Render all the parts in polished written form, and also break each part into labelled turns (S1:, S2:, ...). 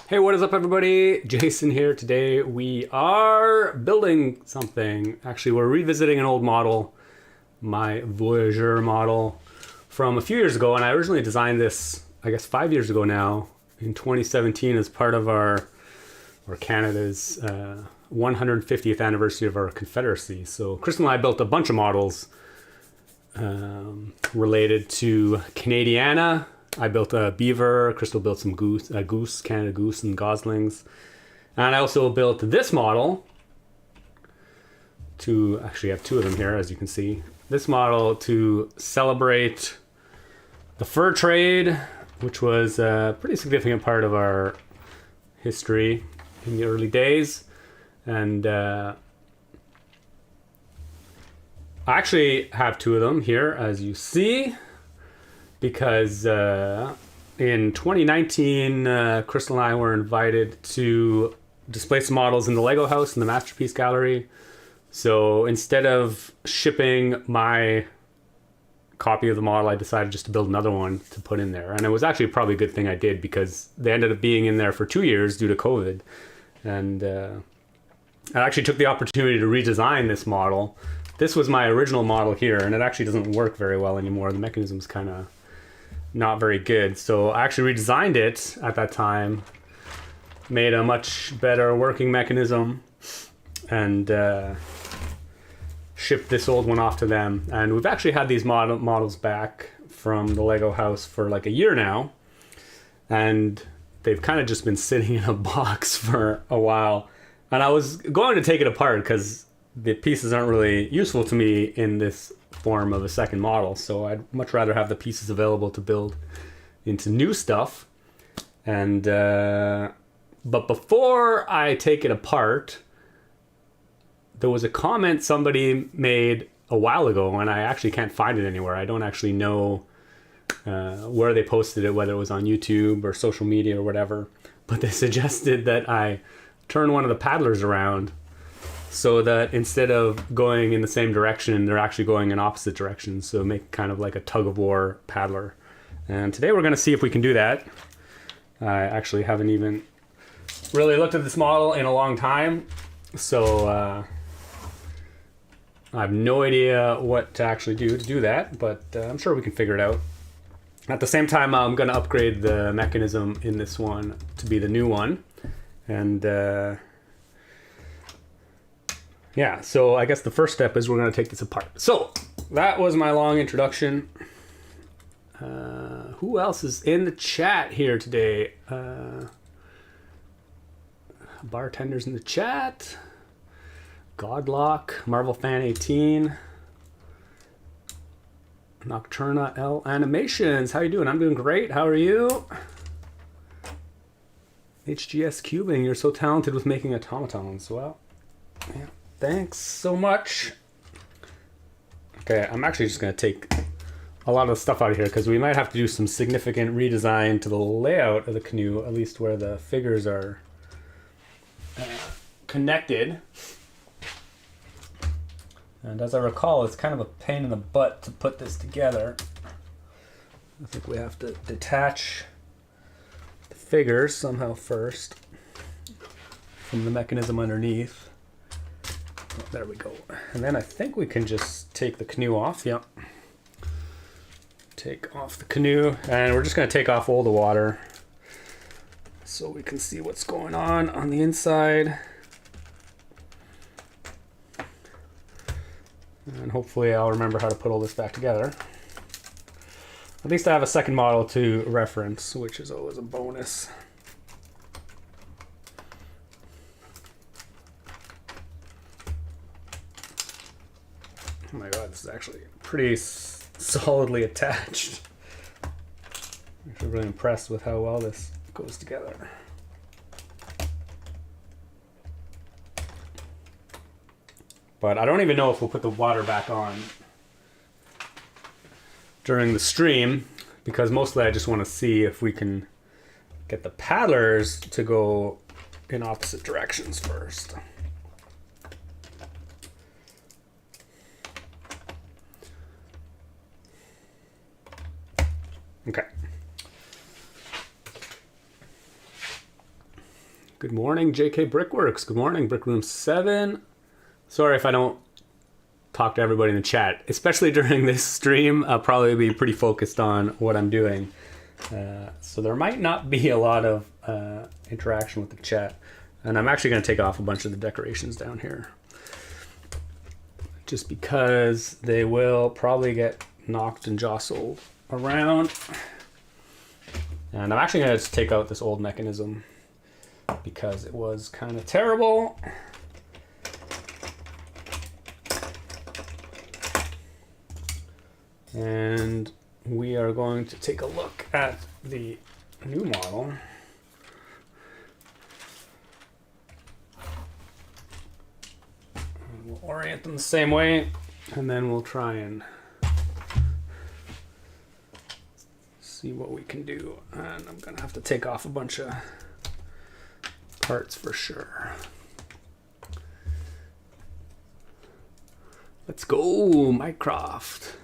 S1: Hey, what is up, everybody? Jason here. Today we are building something. Actually, we're revisiting an old model, my Voyager model from a few years ago. And I originally designed this, I guess, 5 years ago now, in 2017, as part of our, or Canada's 150th anniversary of our Confederacy. So Crystal and I built a bunch of models related to Canadiana. I built a beaver, Crystal built some goose, Canada goose and goslings. And I also built this model to, actually I have two of them here, as you can see. This model to celebrate the fur trade, which was a pretty significant part of our history in the early days. And I actually have two of them here, as you see. Because in 2019, Crystal and I were invited to display some models in the Lego house in the Masterpiece Gallery. So instead of shipping my copy of the model, I decided just to build another one to put in there. And it was actually probably a good thing I did, because they ended up being in there for 2 years due to COVID. And I actually took the opportunity to redesign this model. This was my original model here, and it actually doesn't work very well anymore. The mechanism's kind of not very good. So I actually redesigned it at that time, made a much better working mechanism, and shipped this old one off to them. And we've actually had these models back from the Lego house for like a year now, and they've kind of just been sitting in a box for a while. And I was going to take it apart because the pieces aren't really useful to me in this form of a second model, so I'd much rather have the pieces available to build into new stuff. And but before I take it apart, there was a comment somebody made a while ago, and I actually can't find it anywhere. I don't actually know where they posted it, whether it was on YouTube or social media or whatever, but they suggested that I turn one of the paddlers around, so that instead of going in the same direction, they're actually going in opposite directions. So make kind of like a Tug of War paddler. And today we're going to see if we can do that. I actually haven't even really looked at this model in a long time, so I have no idea what to actually do to do that, but I'm sure we can figure it out. At the same time, I'm going to upgrade the mechanism in this one to be the new one. And yeah, so I guess the first step is we're going to take this apart. So that was my long introduction. Who else is in the chat here today? Bartenders in the chat. Godlock, Marvel Fan 18. Nocturna L Animations. How you doing? I'm doing great. How are you? HGS Cubing, you're so talented with making automatons. Well, yeah. Thanks so much. Okay, I'm actually just going to take a lot of the stuff out of here, because we might have to do some significant redesign to the layout of the canoe, at least where the figures are connected. And as I recall, it's kind of a pain in the butt to put this together. I think we have to detach the figures somehow first from the mechanism underneath. There we go. And then I think we can just take the canoe off. Yep. Take off the canoe, and we're just going to take off all the water so we can see what's going on the inside. And hopefully I'll remember how to put all this back together. At least I have a second model to reference, which is always a bonus. Oh my god, this is actually pretty solidly attached. I'm actually really impressed with how well this goes together. But I don't even know if we'll put the water back on during the stream, because mostly I just want to see if we can get the paddlers to go in opposite directions first. Okay. Good morning, JK Brickworks. Good morning, Brickroom 7. Sorry if I don't talk to everybody in the chat, especially during this stream. I'll probably be pretty focused on what I'm doing. So there might not be a lot of interaction with the chat. And I'm actually going to take off a bunch of the decorations down here, just because they will probably get knocked and jostled around. And I'm actually going to take out this old mechanism because it was kind of terrible. And we are going to take a look at the new model. And we'll orient them the same way, and then we'll try and see what we can do. And I'm gonna have to take off a bunch of parts for sure. Let's go, Minecraft.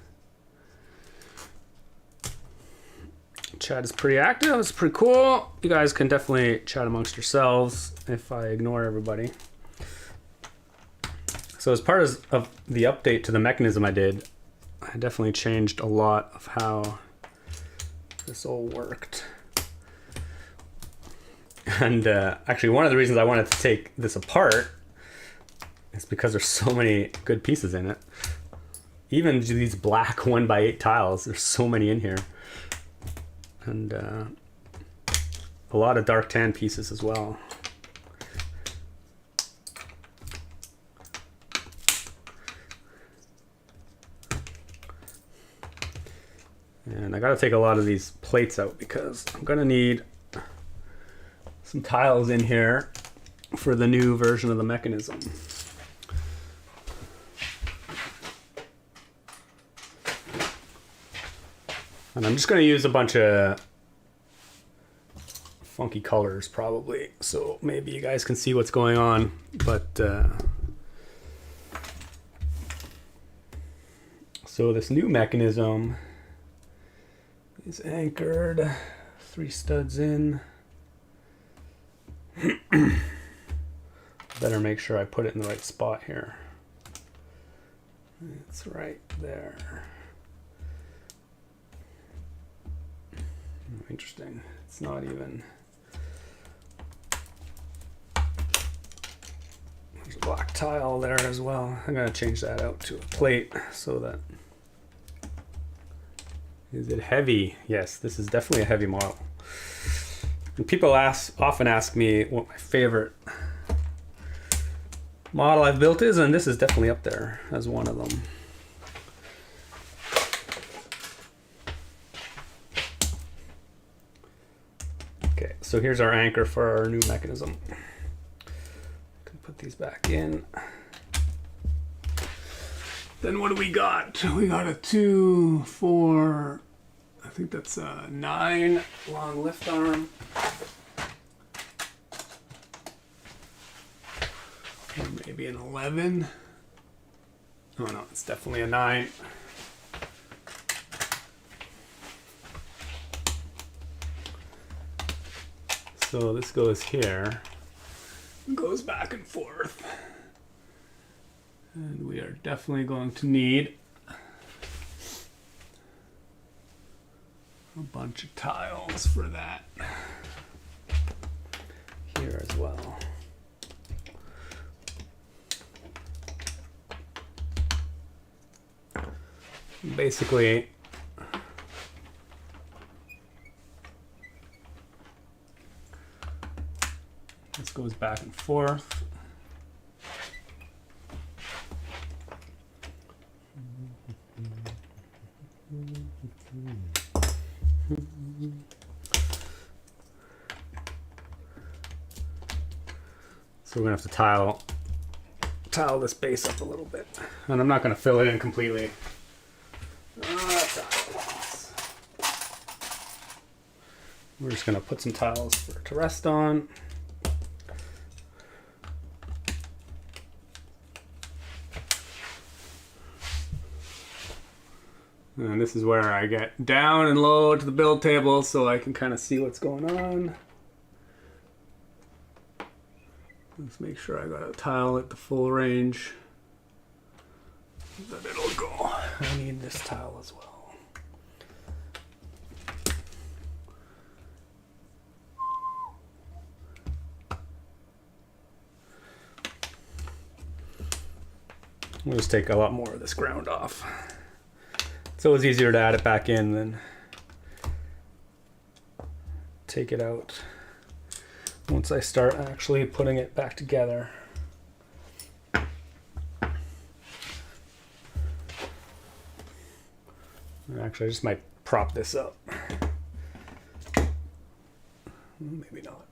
S1: Chat is pretty active. It's pretty cool. You guys can definitely chat amongst yourselves if I ignore everybody. So as part of the update to the mechanism I did, I definitely changed a lot of how this all worked. And actually one of the reasons I wanted to take this apart is because there's so many good pieces in it. Even these black 1x8 tiles, there's so many in here. And a lot of dark tan pieces as well. And I gotta take a lot of these plates out because I'm gonna need some tiles in here for the new version of the mechanism. And I'm just going to use a bunch of funky colors probably, so maybe you guys can see what's going on. But so this new mechanism is anchored, 3 studs in. Better make sure I put it in the right spot here. It's right there. Interesting. It's not even. There's a black tile there as well. I'm going to change that out to a plate so that. Is it heavy? Yes, this is definitely a heavy model. And people often ask me what my favorite model I've built is, and this is definitely up there as one of them. Okay, so here's our anchor for our new mechanism. Can put these back in. Then what do we got? We got a 2, 4, I think that's a 9 long lift arm. Or maybe an 11. Oh no, it's definitely a 9. So this goes here, goes back and forth. And we are definitely going to need a bunch of tiles for that here as well. Basically, this goes back and forth. So we're gonna have to tile this base up a little bit, and I'm not gonna fill it in completely. We're just gonna put some tiles for it to rest on. And this is where I get down and low to the build table so I can kind of see what's going on. Let's make sure I got a tile at the full range that it'll go. I need this tile as well. We'll just take a lot more of this ground off. It's always easier to add it back in than take it out once I start actually putting it back together. Actually, I just might prop this up. Maybe not.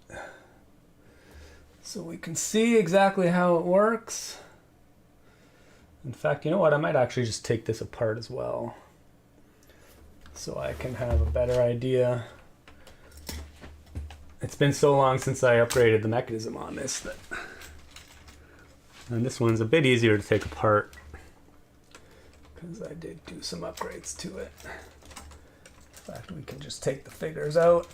S1: So we can see exactly how it works. In fact, you know what? I might actually just take this apart as well, so I can have a better idea. It's been so long since I upgraded the mechanism on this and this one's a bit easier to take apart because I did do some upgrades to it. In fact, we can just take the figures out.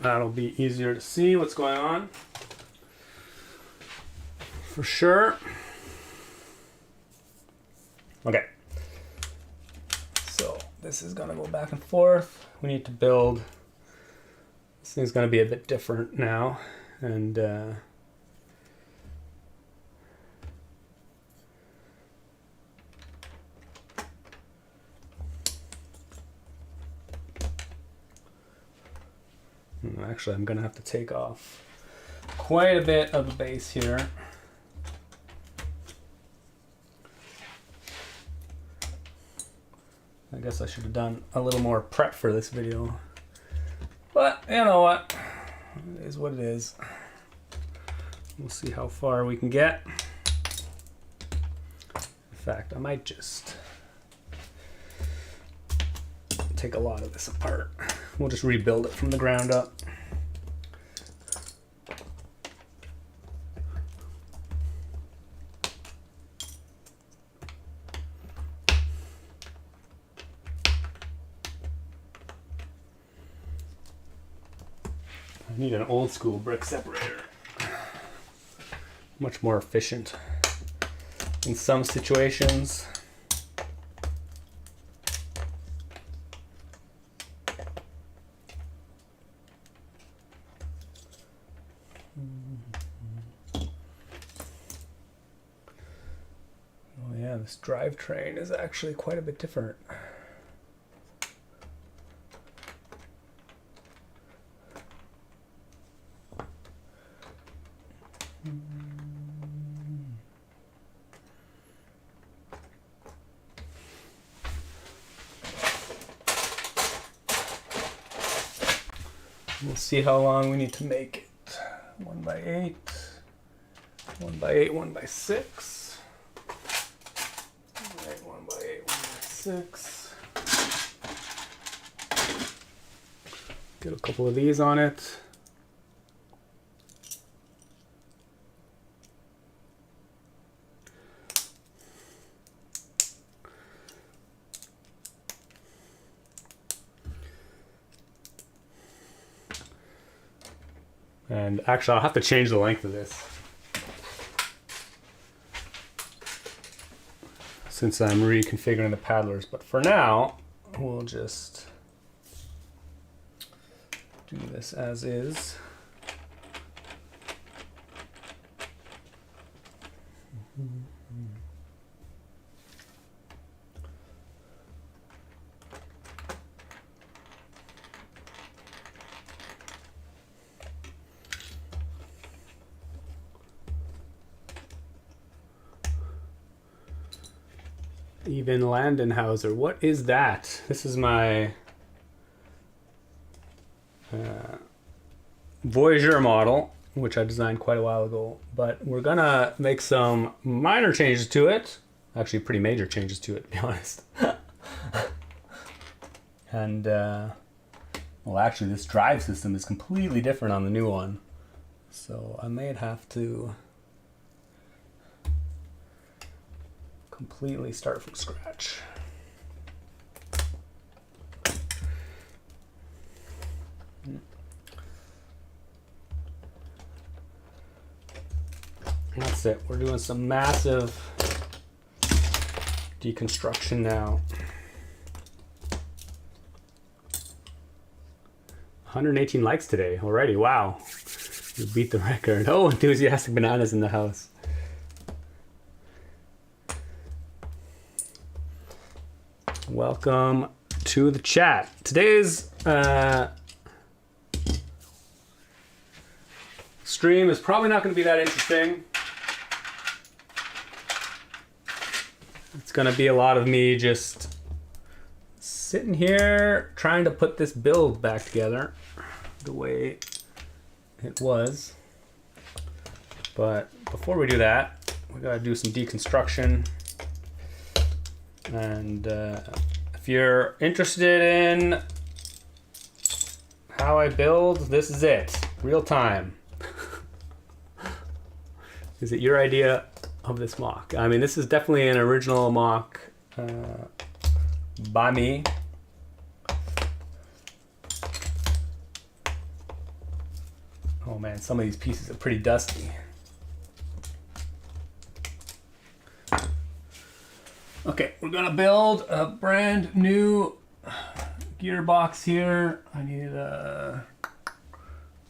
S1: That'll be easier to see what's going on, for sure. Okay, so this is gonna go back and forth. We need to build, this thing's gonna be a bit different now, and actually, I'm gonna have to take off quite a bit of the base here. I guess I should have done a little more prep for this video, but you know what? It is what it is. We'll see how far we can get. In fact, I might just take a lot of this apart. We'll just rebuild it from the ground up. I need an old school brick separator. Much more efficient in some situations. Oh yeah, this drivetrain is actually quite a bit different. We'll see how long we need to make it. 1x8, 1x8, 1x6. All right, 1x8, 1x6. Get a couple of these on it. And actually, I'll have to change the length of this since I'm reconfiguring the paddlers. But for now, we'll just do this as is. Even Landenhauser, what is that? This is my Voyager model, which I designed quite a while ago, but we're gonna make some minor changes to it. Actually, pretty major changes to it, to be honest. And Well, actually, this drive system is completely different on the new one. So I may have to completely start from scratch. That's it. We're doing some massive deconstruction now. 118 likes today already. Wow. You beat the record. Oh, enthusiastic bananas in the house. Welcome to the chat. Today's stream is probably not going to be that interesting. It's going to be a lot of me just sitting here trying to put this build back together the way it was. But before we do that, we got to do some deconstruction. And if you're interested in how I build, this is it. Real time. Is it your idea of this mock? I mean, this is definitely an original mock by me. Oh man, some of these pieces are pretty dusty. Okay, we're gonna build a brand new gearbox here. I need a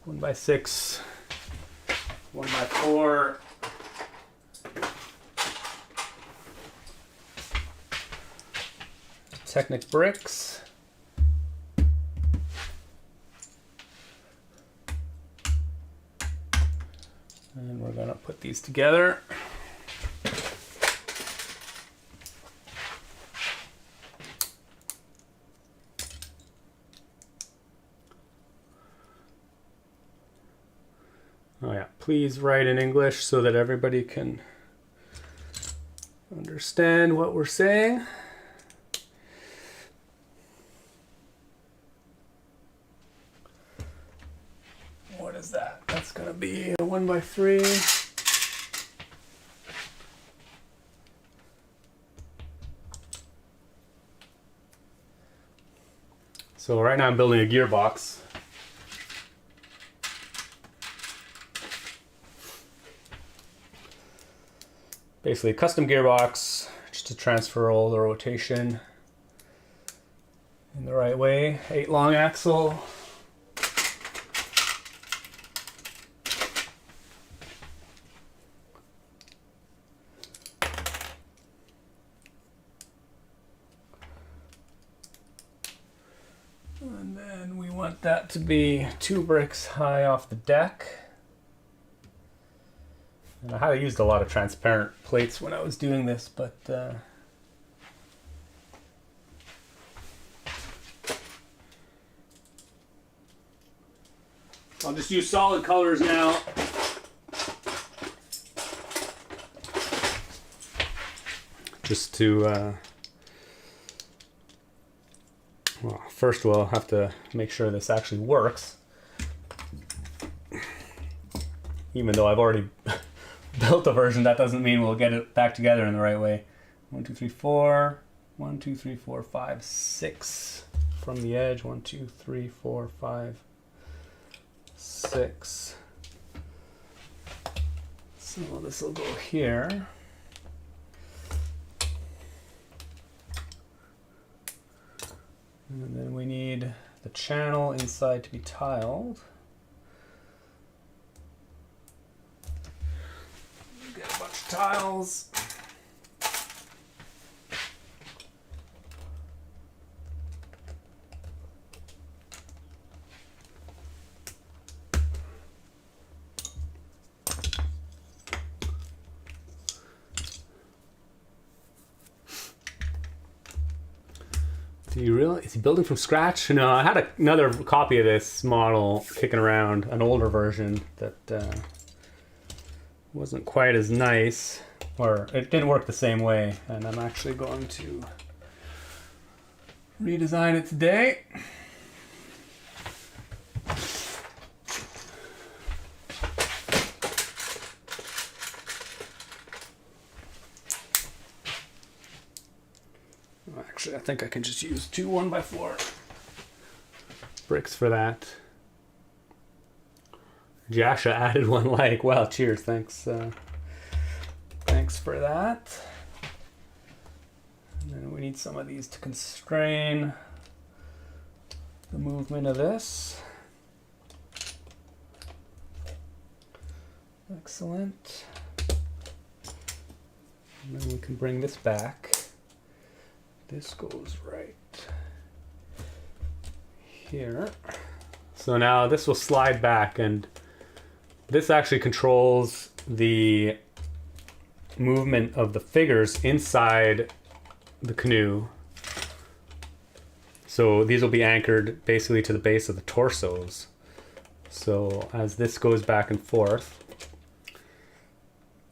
S1: 1x6, 1x4. Technic bricks. And we're gonna put these together. Oh yeah, please write in English so that everybody can understand what we're saying. What is that? That's gonna be a 1x3. So right now I'm building a gearbox. Basically a custom gearbox just to transfer all the rotation in the right way. 8 long axle. And then we want that to be 2 bricks high off the deck. And I had used a lot of transparent plates when I was doing this, but I'll just use solid colors now. Just to, well, first we'll have to make sure this actually works. Even though I've already built a version, that doesn't mean we'll get it back together in the right way. 1, 2, 3, 4. 1, 2, 3, 4, 5, 6 from the edge. 1, 2, 3, 4, 5, 6. So this will go here. And then we need the channel inside to be tiled. Get a bunch of tiles. Is he building from scratch? No, I had another copy of this model kicking around, an older version that wasn't quite as nice, or it didn't work the same way, and I'm actually going to redesign it today. Actually, I think I can just use 2 1x4 bricks for that. Jasha added 1 like. Wow, cheers. Thanks. Thanks for that. And then we need some of these to constrain the movement of this. Excellent. And then we can bring this back. This goes right here. So now this will slide back, and this actually controls the movement of the figures inside the canoe. So these will be anchored basically to the base of the torsos. So as this goes back and forth,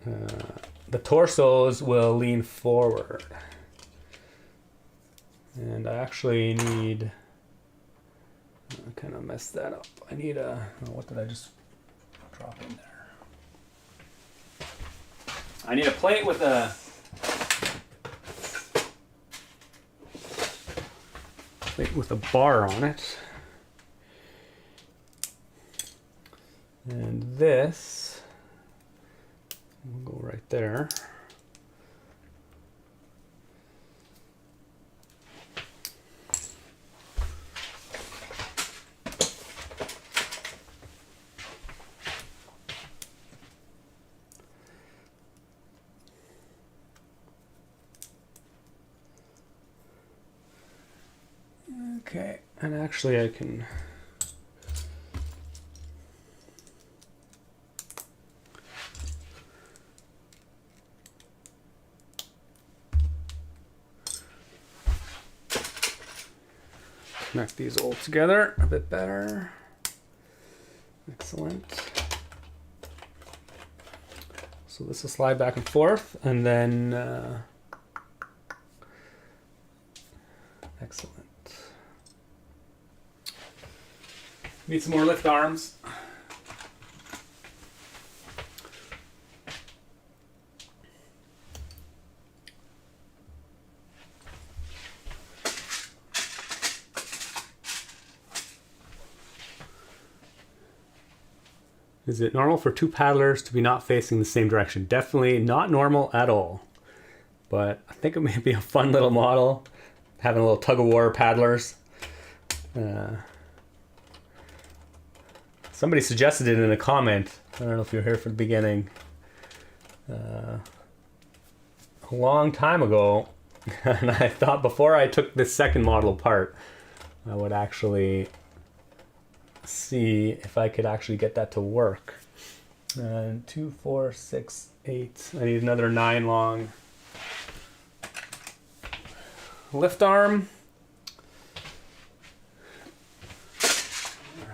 S1: the torsos will lean forward. And I actually need, I kind of messed that up. I need a, oh, what did I just drop in there? I need a plate with a bar on it. And this will go right there. Okay, and actually I can connect these all together a bit better. Excellent. So this will slide back and forth, and then excellent. Need some more lift arms. Is it normal for 2 paddlers to be not facing the same direction? Definitely not normal at all. But I think it may be a fun little model, having a little Tug of War paddlers. Somebody suggested it in a comment. I don't know if you were here for the beginning. A long time ago. And I thought before I took this second model apart, I would actually see if I could actually get that to work. 2, 4, 6, 8. I need another 9 long lift arm.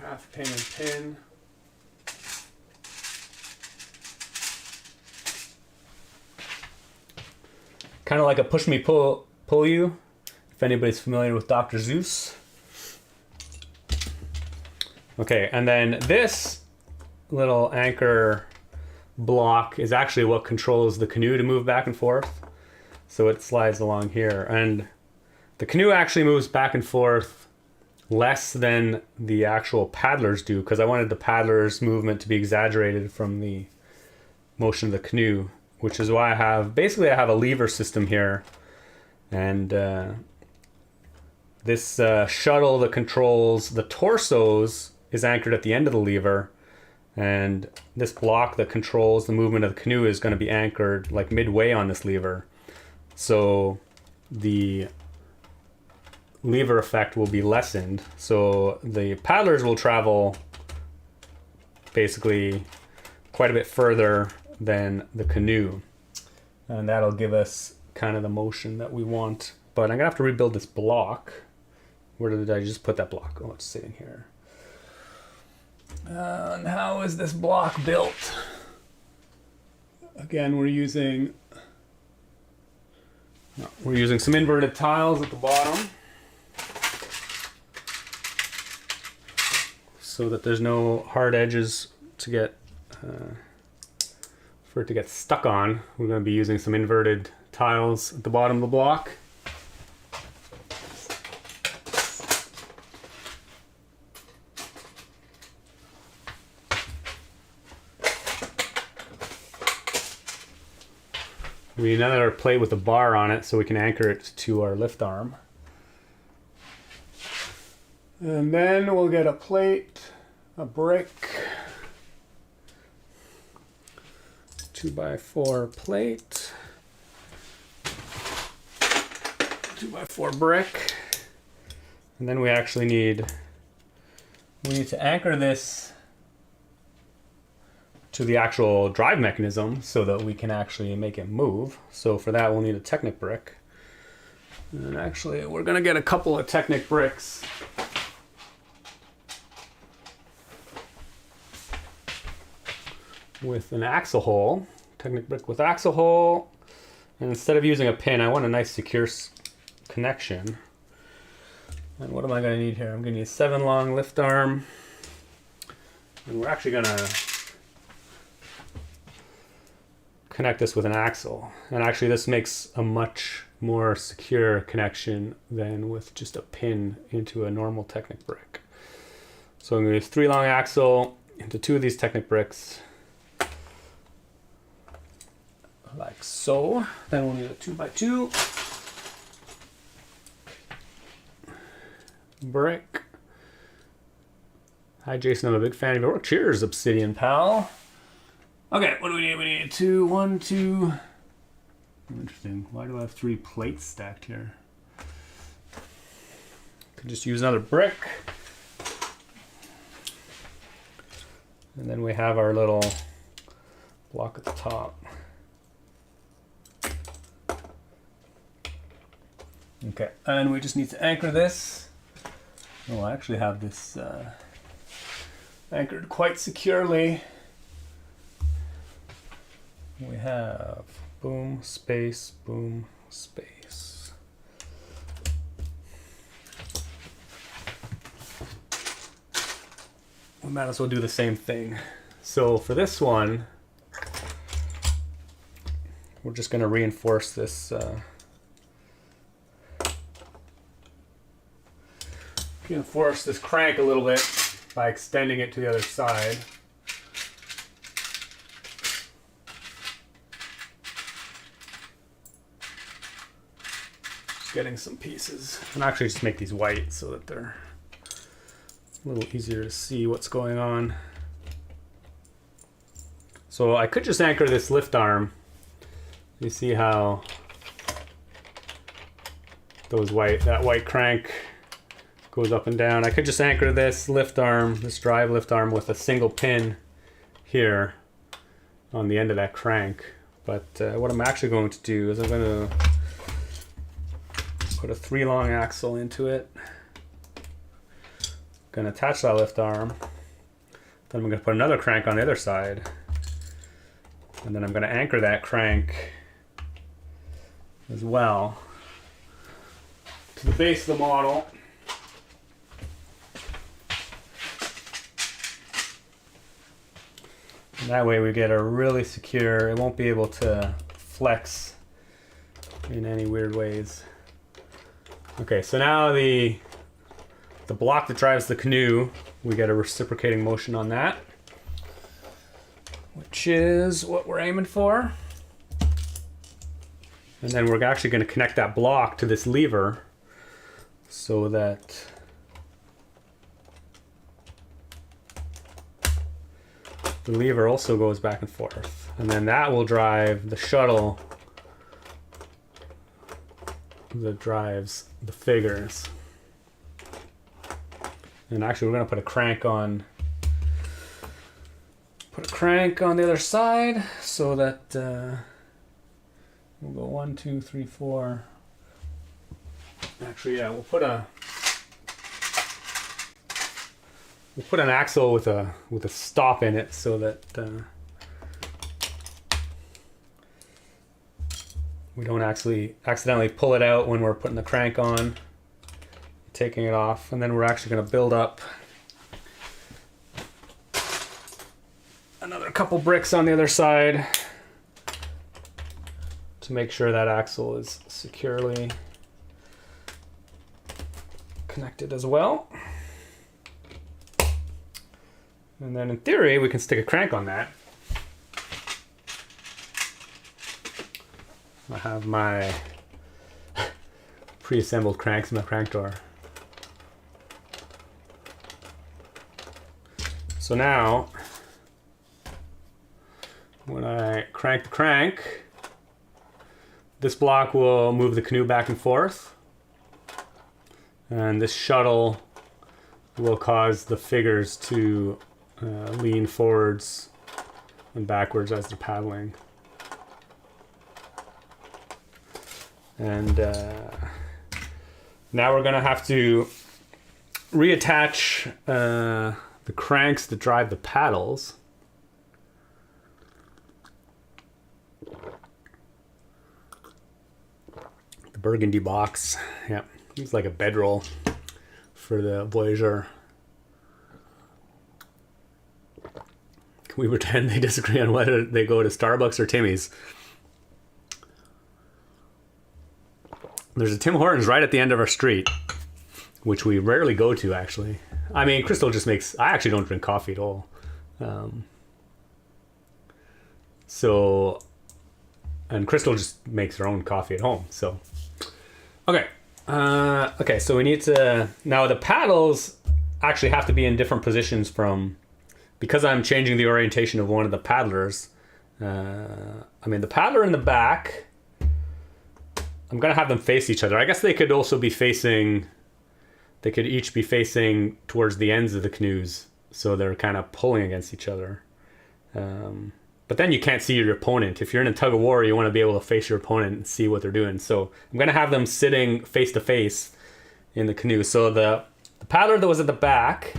S1: Half pin and pin. Kind of like a push me pull you, if anybody's familiar with Dr. Zeus. Okay, and then this little anchor block is actually what controls the canoe to move back and forth. So it slides along here, and the canoe actually moves back and forth less than the actual paddlers do, because I wanted the paddlers' movement to be exaggerated from the motion of the canoe, which is why I have a lever system here, and this shuttle that controls the torsos is anchored at the end of the lever, and this block that controls the movement of the canoe is going to be anchored like midway on this lever. So the lever effect will be lessened. So the paddlers will travel basically quite a bit further than the canoe. And that'll give us kind of the motion that we want. But I'm going to have to rebuild this block. Where did I just put that block? Oh, it's sitting here. And how is this block built? Again, we're using some inverted tiles at the bottom, so that there's no hard edges to get for it to get stuck on. We're going to be using some inverted tiles at the bottom of the block. We need another plate with a bar on it so we can anchor it to our lift arm. And then we'll get a plate, a brick, 2x4 plate, 2x4 brick, and then we actually need to anchor this to the actual drive mechanism so that we can actually make it move. So for that we'll need a Technic brick. And actually we're gonna get a couple of Technic bricks. With an axle hole, Technic brick with axle hole. And instead of using a pin, I want a nice secure connection. And what am I gonna need here? I'm gonna need a 7 long lift arm. And we're actually gonna connect this with an axle. And actually this makes a much more secure connection than with just a pin into a normal Technic brick. So I'm going to use 3 long axle into 2 of these Technic bricks. Like so. Then we'll need a 2x2 brick. Hi Jason, I'm a big fan of your work. Cheers, Obsidian pal. Okay, what do we need? We need 2, 1, 2. Interesting. Why do I have 3 plates stacked here? Could just use another brick. And then we have our little block at the top. Okay, and we just need to anchor this. Oh, I actually have this anchored quite securely. We have boom, space, boom, space. We might as well do the same thing. So for this one, we're just going to reinforce this crank a little bit by extending it to the other side. Getting some pieces, and actually just make these white so that they're a little easier to see what's going on. So I could just anchor this lift arm. You see how that white crank goes up and down. I could just anchor this lift arm, this drive lift arm, with a single pin here on the end of that crank. But what I'm actually going to do is I'm going to put a 3 long axle into it. Gonna attach that lift arm. Then I'm gonna put another crank on the other side. And then I'm gonna anchor that crank as well to the base of the model. And that way we get a really secure, it won't be able to flex in any weird ways. Okay, so now the block that drives the canoe, we get a reciprocating motion on that, which is what we're aiming for. And then we're actually going to connect that block to this lever so that the lever also goes back and forth. And then that will drive the shuttle that drives the figures. And actually we're going to put a crank on the other side so that we'll go 1, 2, 3, 4. Actually, yeah, we'll put an axle with a stop in it so that we don't accidentally pull it out when we're putting the crank on, taking it off. And then we're actually going to build up another couple bricks on the other side to make sure that axle is securely connected as well. And then in theory, we can stick a crank on that. I have my pre-assembled cranks in my crank door. So now, when I crank the crank, this block will move the canoe back and forth. And this shuttle will cause the figures to lean forwards and backwards as they're paddling. And now we're gonna have to reattach the cranks that drive the paddles. The burgundy box, yeah, it's like a bedroll for the Voyager. Can we pretend they disagree on whether they go to Starbucks or Timmy's? There's a Tim Hortons right at the end of our street, which we rarely go to, actually. I mean, Crystal just makes... I actually don't drink coffee at all. And Crystal just makes her own coffee at home, so... Okay. Okay, so we need to... Now, the paddles actually have to be in different positions from... Because I'm changing the orientation of one of the paddlers. I mean, the paddler in the back... I'm going to have them face each other. I guess they could also be facing... They could each be facing towards the ends of the canoes. So they're kind of pulling against each other. But then you can't see your opponent. If you're in a tug of war, you want to be able to face your opponent and see what they're doing. So I'm going to have them sitting face to face in the canoe. So the paddler that was at the back,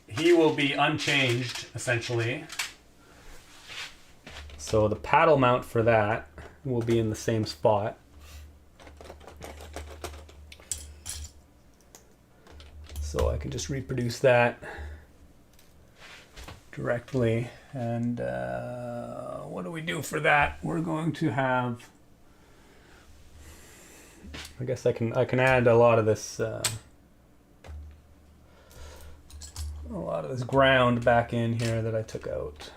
S1: he will be unchanged, essentially. So the paddle mount for that will be in the same spot. So I can just reproduce that directly. And what do we do for that? We're going to have... I guess I can add a lot of this ground back in here that I took out.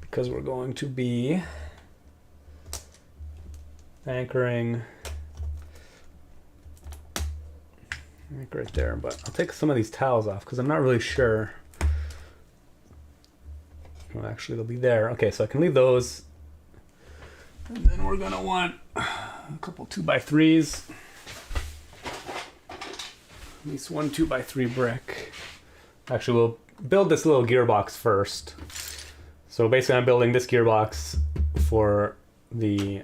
S1: Because we're going to be anchoring right there, but I'll take some of these towels off because I'm not really sure. Well, actually they'll be there. Okay, so I can leave those. And then we're gonna want a couple 2x3s. At least one 2x3 brick. Actually, we'll build this little gearbox first. So basically I'm building this gearbox for this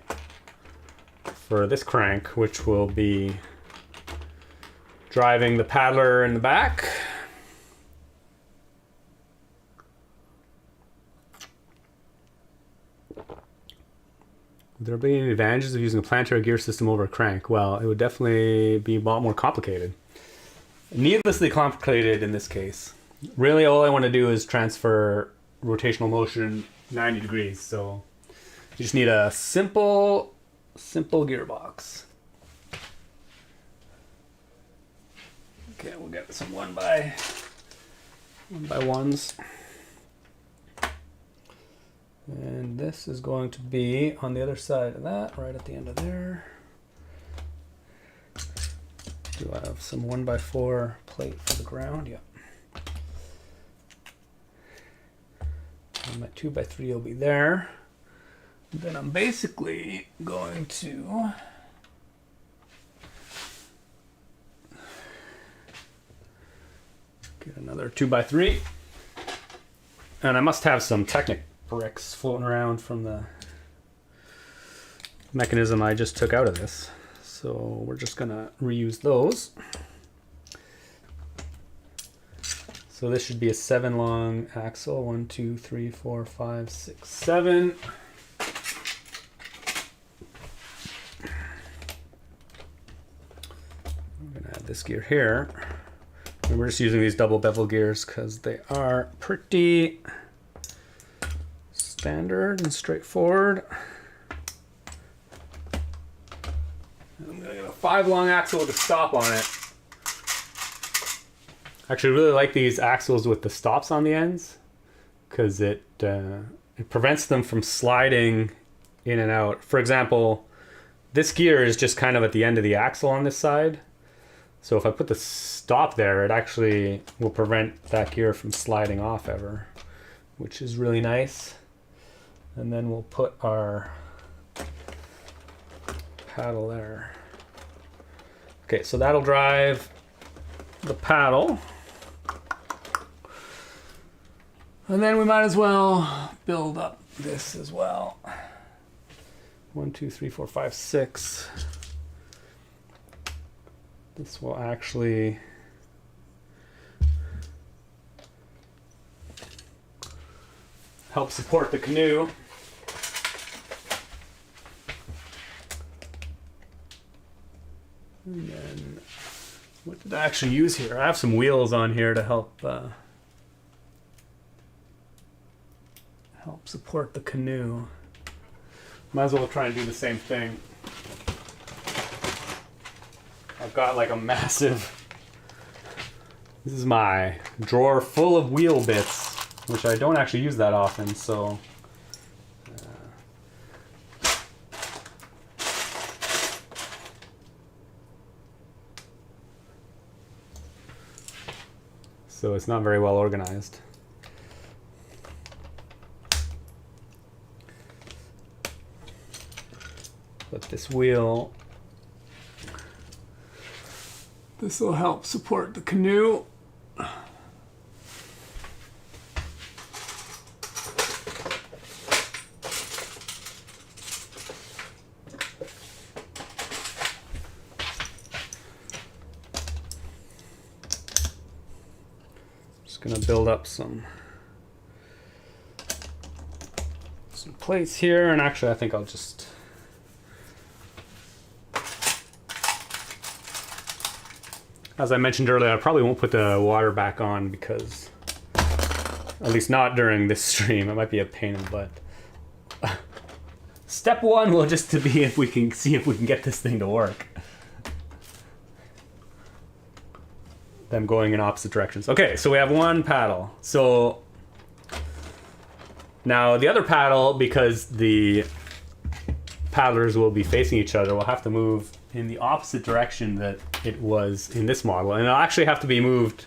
S1: crank, which will be driving the paddler in the back. Would there be any advantages of using a planetary gear system over a crank? Well, it would definitely be a lot more complicated. Needlessly complicated in this case. Really, all I want to do is transfer rotational motion 90 degrees. So you just need a simple gearbox. Okay, we'll get some one by ones. And this is going to be on the other side of that, right at the end of there. Do I have some 1x4 plate for the ground? Yep. And my 2x3 will be there. And then I'm basically going to get another 2x3. And I must have some Technic bricks floating around from the mechanism I just took out of this. So we're just gonna reuse those. So this should be a 7 long axle. 1, 2, 3, 4, 5, 6, 7. I'm gonna add this gear here. And we're just using these double bevel gears because they are pretty standard and straightforward. I'm gonna get a 5 long axle with a stop on it. Actually, I really like these axles with the stops on the ends. because it prevents them from sliding in and out. For example, this gear is just kind of at the end of the axle on this side. So if I put the stop there, it actually will prevent that gear from sliding off ever, which is really nice. And then we'll put our paddle there. Okay, so that'll drive the paddle. And then we might as well build up this as well. 1, 2, 3, 4, 5, 6. This will actually help support the canoe. And then, what did I actually use here? I have some wheels on here to help help support the canoe. Might as well try and do the same thing. I've got like a massive, this is my drawer full of wheel bits, which I don't actually use that often, so it's not very well organized. But this wheel, this will help support the canoe. Just gonna build up some plates here, and actually I think I'll just as I mentioned earlier, I probably won't put the water back on because, at least not during this stream, it might be a pain in the butt. Step one will just to be if we can see if we can get this thing to work. Them going in opposite directions. Okay, so we have one paddle. So now the other paddle, because the paddlers will be facing each other, will have to move in the opposite direction that it was in this model, and it'll actually have to be moved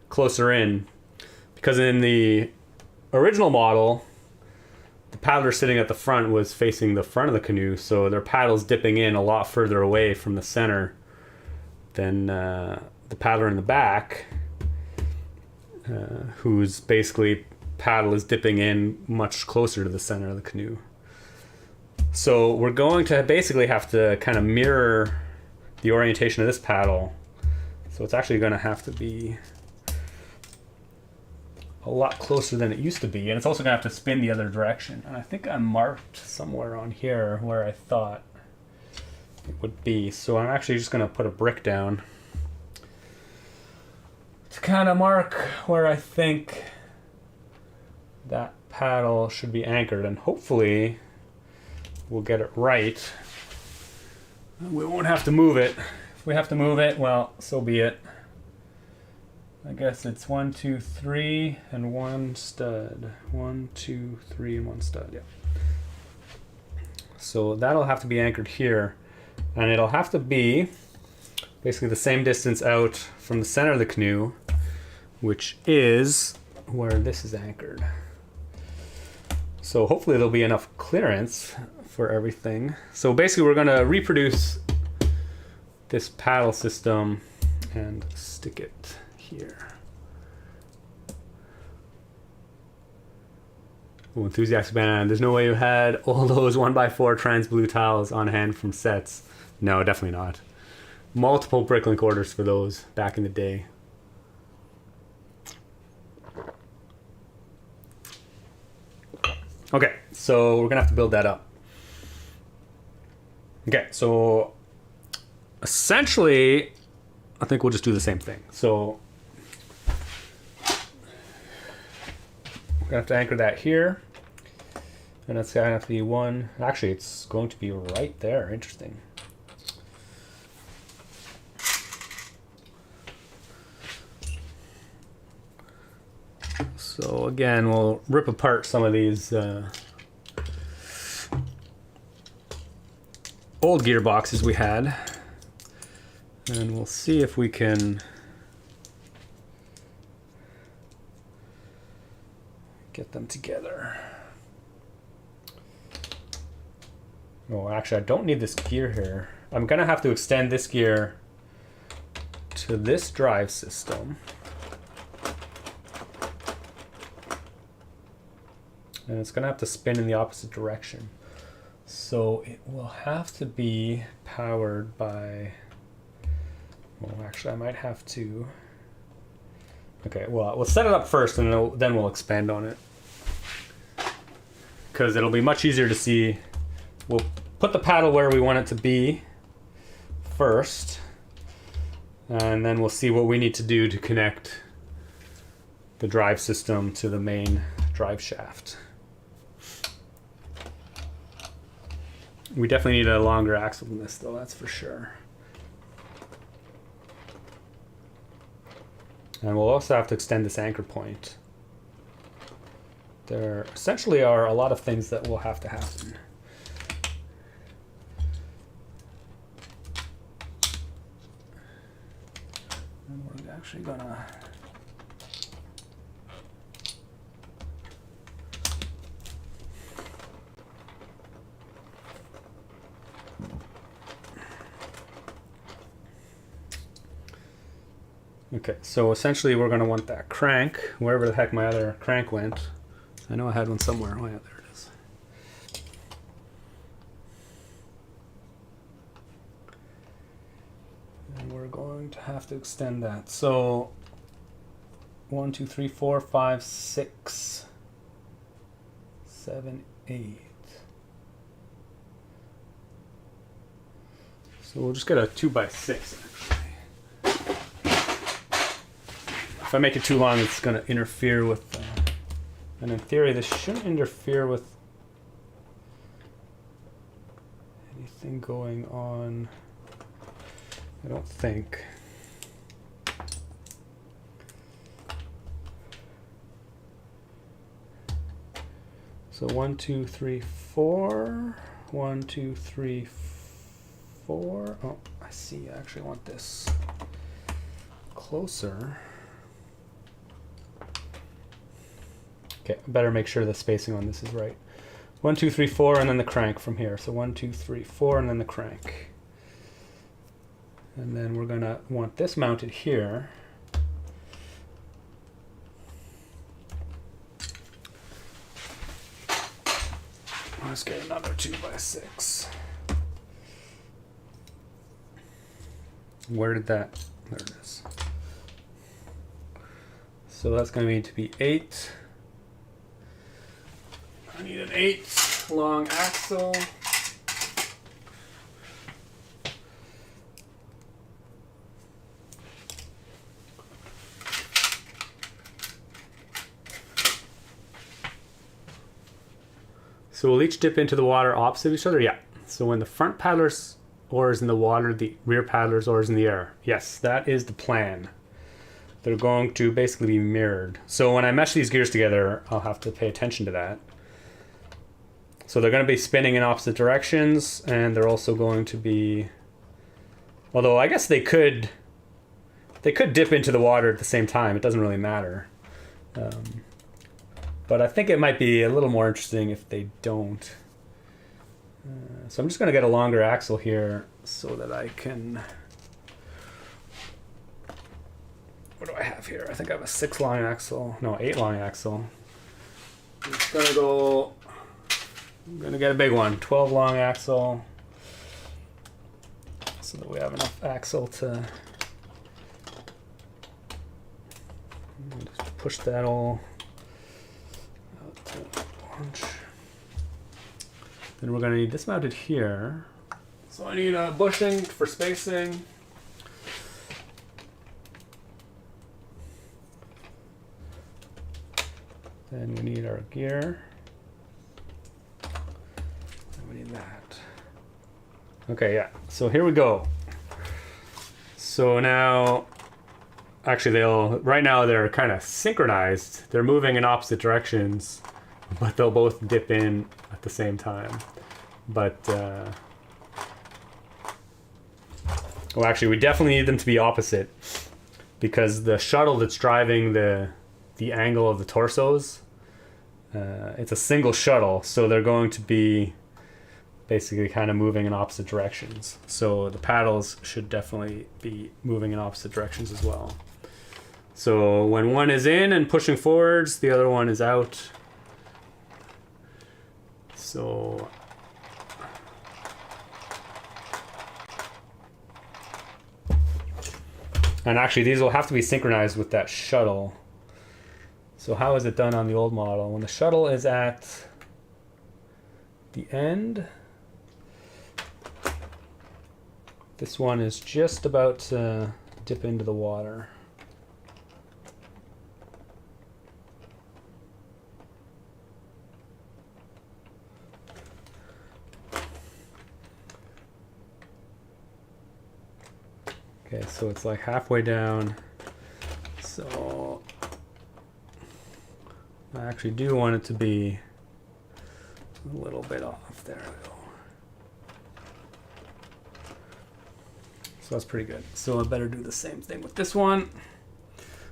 S1: closer in, because in the original model the paddler sitting at the front was facing the front of the canoe, so their paddle's dipping in a lot further away from the center than the paddler in the back, whose basically paddle is dipping in much closer to the center of the canoe. So we're going to basically have to kind of mirror the orientation of this paddle. So it's actually going to have to be a lot closer than it used to be. And it's also going to have to spin the other direction. And I think I marked somewhere on here where I thought it would be. So I'm actually just going to put a brick down to kind of mark where I think that paddle should be anchored. And hopefully we'll get it right. We won't have to move it. If we have to move it, well, so be it. I guess it's 1, 2, 3, and 1 stud. 1, 2, 3, and 1 stud, yeah. So that'll have to be anchored here. And it'll have to be basically the same distance out from the center of the canoe, which is where this is anchored. So hopefully there'll be enough clearance for everything. So basically we're going to reproduce this paddle system and stick it here. Oh, enthusiastic band. There's no way you had all those 1x4 trans blue tiles on hand from sets. No, definitely not. Multiple Bricklink orders for those back in the day. Okay, so we're gonna have to build that up. Okay, so essentially, I think we'll just do the same thing. So we're gonna have to anchor that here, and it's gonna have to be one. Actually, it's going to be right there. Interesting. So again, we'll rip apart some of these old gearboxes we had, and we'll see if we can get them together. Oh, actually, I don't need this gear here. I'm gonna have to extend this gear to this drive system. And it's gonna have to spin in the opposite direction. So it will have to be powered by, well, actually I might have to, okay, well, we'll set it up first and then we'll expand on it. Because it'll be much easier to see. We'll put the paddle where we want it to be first, and then we'll see what we need to do to connect the drive system to the main drive shaft. We definitely need a longer axle than this, though, that's for sure. And we'll also have to extend this anchor point. There essentially are a lot of things that will have to happen. And we're actually gonna okay, so essentially we're gonna want that crank, wherever the heck my other crank went. I know I had one somewhere. Oh yeah, there it is. And we're going to have to extend that. So 1, 2, 3, 4, 5, 6, 7, 8. So we'll just get a 2x6 actually. If I make it too long, it's going to interfere with, and in theory, this shouldn't interfere with anything going on, I don't think. So 1, 2, 3, 4, 1, 2, 3, 4. Oh, I see, I actually want this closer. Okay, better make sure the spacing on this is right. 1, 2, 3, 4, and then the crank from here. So 1, 2, 3, 4, and then the crank. And then we're gonna want this mounted here. Let's get another 2x6. Where did that? There it is. So that's gonna need to be 8. I need an 8 long axle. So we'll each dip into the water opposite each other? Yeah. So when the front paddler's oar is in the water, the rear paddler's oar is in the air. Yes, that is the plan. They're going to basically be mirrored. So when I mesh these gears together, I'll have to pay attention to that. So they're going to be spinning in opposite directions, and they're also going to be, although I guess they could dip into the water at the same time. It doesn't really matter. But I think it might be a little more interesting if they don't. So I'm just going to get a longer axle here so that I can, what do I have here? I think I have a 6 long axle, no, 8 long axle. I'm just going to go, I'm going to get a big one, 12 long axle, so that we have enough axle to just push that all out to launch. Then we're going to need this mounted here. So I need a bushing for spacing. Then we need our gear. And we need that. Okay, yeah. So here we go. So now actually right now they're kind of synchronized. They're moving in opposite directions, but they'll both dip in at the same time. But well, actually, we definitely need them to be opposite, because the shuttle that's driving the angle of the torsos, it's a single shuttle, so they're going to be basically kind of moving in opposite directions. So the paddles should definitely be moving in opposite directions as well. So when one is in and pushing forwards, the other one is out. So and actually these will have to be synchronized with that shuttle. So how is it done on the old model? When the shuttle is at the end, this one is just about to dip into the water. Okay, so it's like halfway down. So I actually do want it to be a little bit off. There we go. So that's pretty good. So I better do the same thing with this one.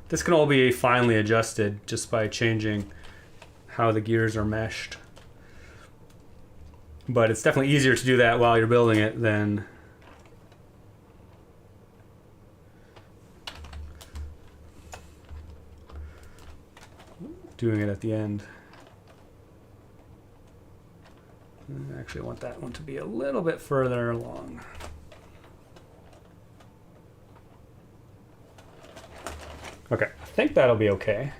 S1: This can all be finely adjusted just by changing how the gears are meshed. But it's definitely easier to do that while you're building it than doing it at the end. I actually want that one to be a little bit further along. Okay, I think that'll be okay.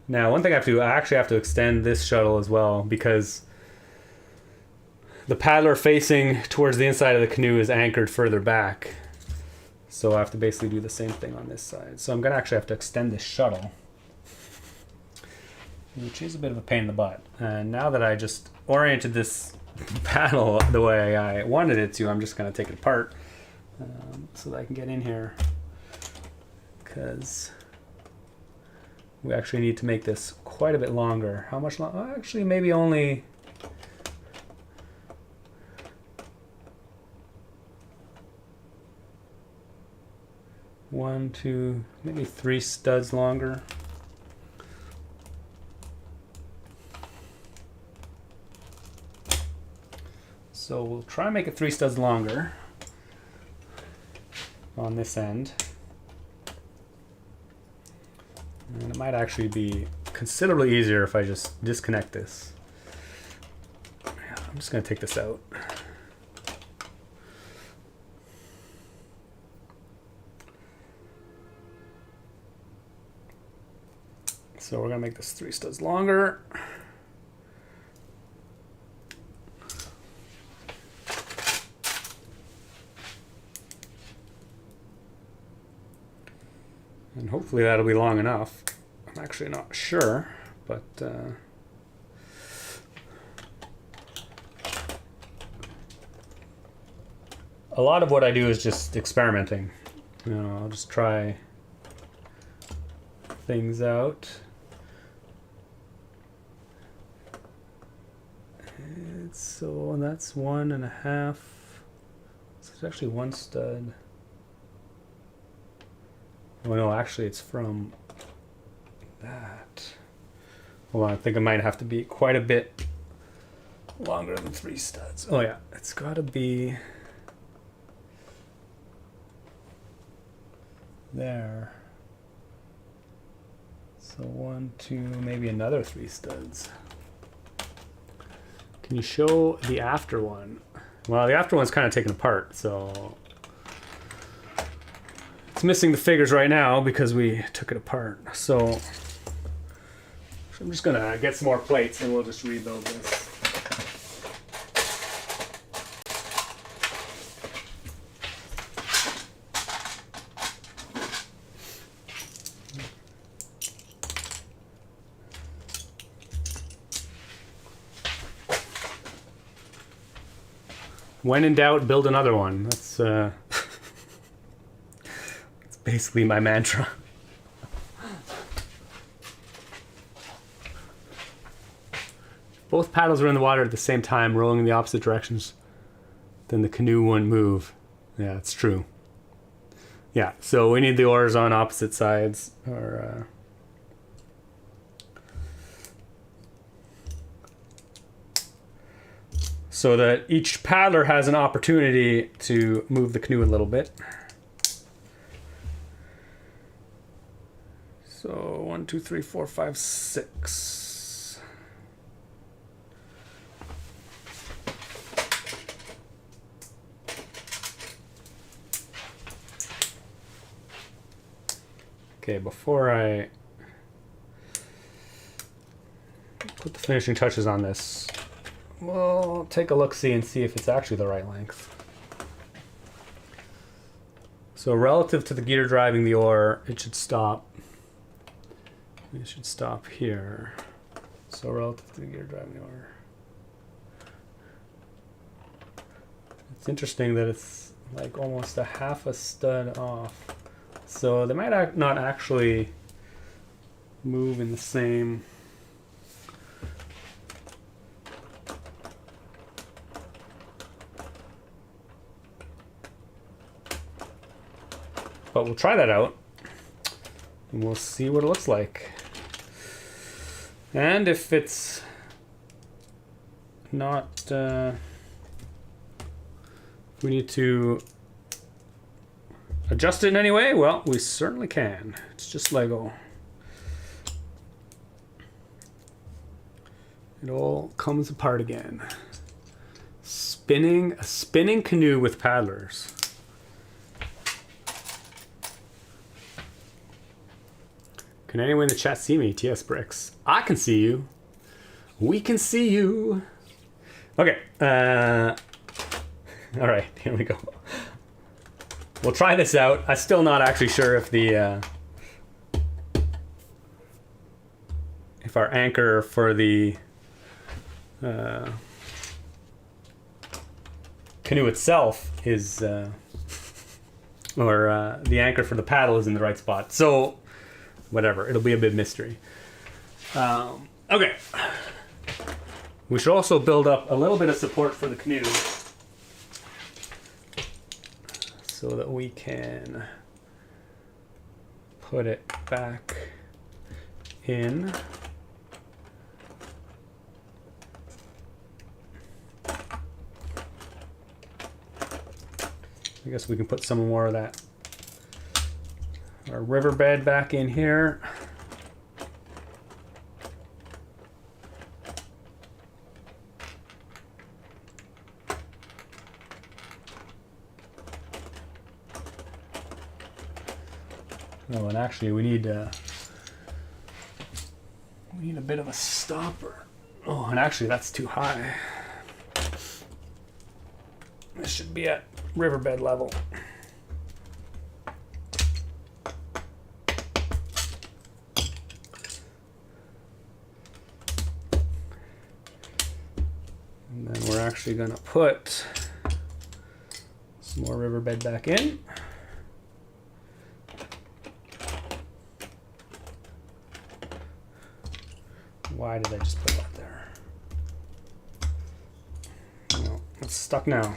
S1: Now, one thing I actually have to extend this shuttle as well, because the paddler facing towards the inside of the canoe is anchored further back. So I have to basically do the same thing on this side. So I'm going to actually have to extend this shuttle, which is a bit of a pain in the butt. And now that I just oriented this paddle the way I wanted it to, I'm just going to take it apart so that I can get in here, because we actually need to make this quite a bit longer. How much longer? Actually, maybe only 1, 2, maybe 3 studs longer. So we'll try and make it 3 studs longer on this end. And it might actually be considerably easier if I just disconnect this. Yeah, I'm just going to take this out. So we're going to make this 3 studs longer. And hopefully that'll be long enough. I'm actually not sure, but a lot of what I do is just experimenting. You know, I'll just try things out. So that's 1.5. So it's actually 1 stud. Oh no, actually it's from that. Hold on, I think it might have to be quite a bit longer than 3 studs. Oh yeah, it's got to be there. So 1, 2, maybe another 3 studs. Can you show the after one? Well, the after one's kind of taken apart, so it's missing the figures right now because we took it apart. So I'm just gonna get some more plates and we'll just rebuild this. When in doubt, build another one. That's that's basically my mantra. Both paddles are in the water at the same time, rowing in the opposite directions, then the canoe won't move. Yeah, it's true. Yeah, so we need the oars on opposite sides, or so that each paddler has an opportunity to move the canoe a little bit. So 1, 2, 3, 4, 5, 6. Okay, before I put the finishing touches on this, we'll take a look-see and see if it's actually the right length. So relative to the gear driving the oar, it should stop. It should stop here. So relative to the gear driving the oar. It's interesting that it's like almost a half a stud off. So they might not actually move in the same. But we'll try that out and we'll see what it looks like. And if it's not, we need to adjust it in any way, well, we certainly can. It's just Lego. It all comes apart again. A spinning canoe with paddlers. Can anyone in the chat see me? TS Bricks. I can see you. We can see you. Okay. All right, here we go. We'll try this out. I'm still not actually sure if the if our anchor for the canoe itself is or the anchor for the paddle is in the right spot. So whatever, it'll be a bit mystery. Okay. We should also build up a little bit of support for the canoe so that we can put it back in. I guess we can put some more of that, our riverbed, back in here. Oh, and actually we need a bit of a stopper. Oh, and actually that's too high. This should be at riverbed level. And then we're actually going to put some more riverbed back in. Why did I just put that there? No, it's stuck now.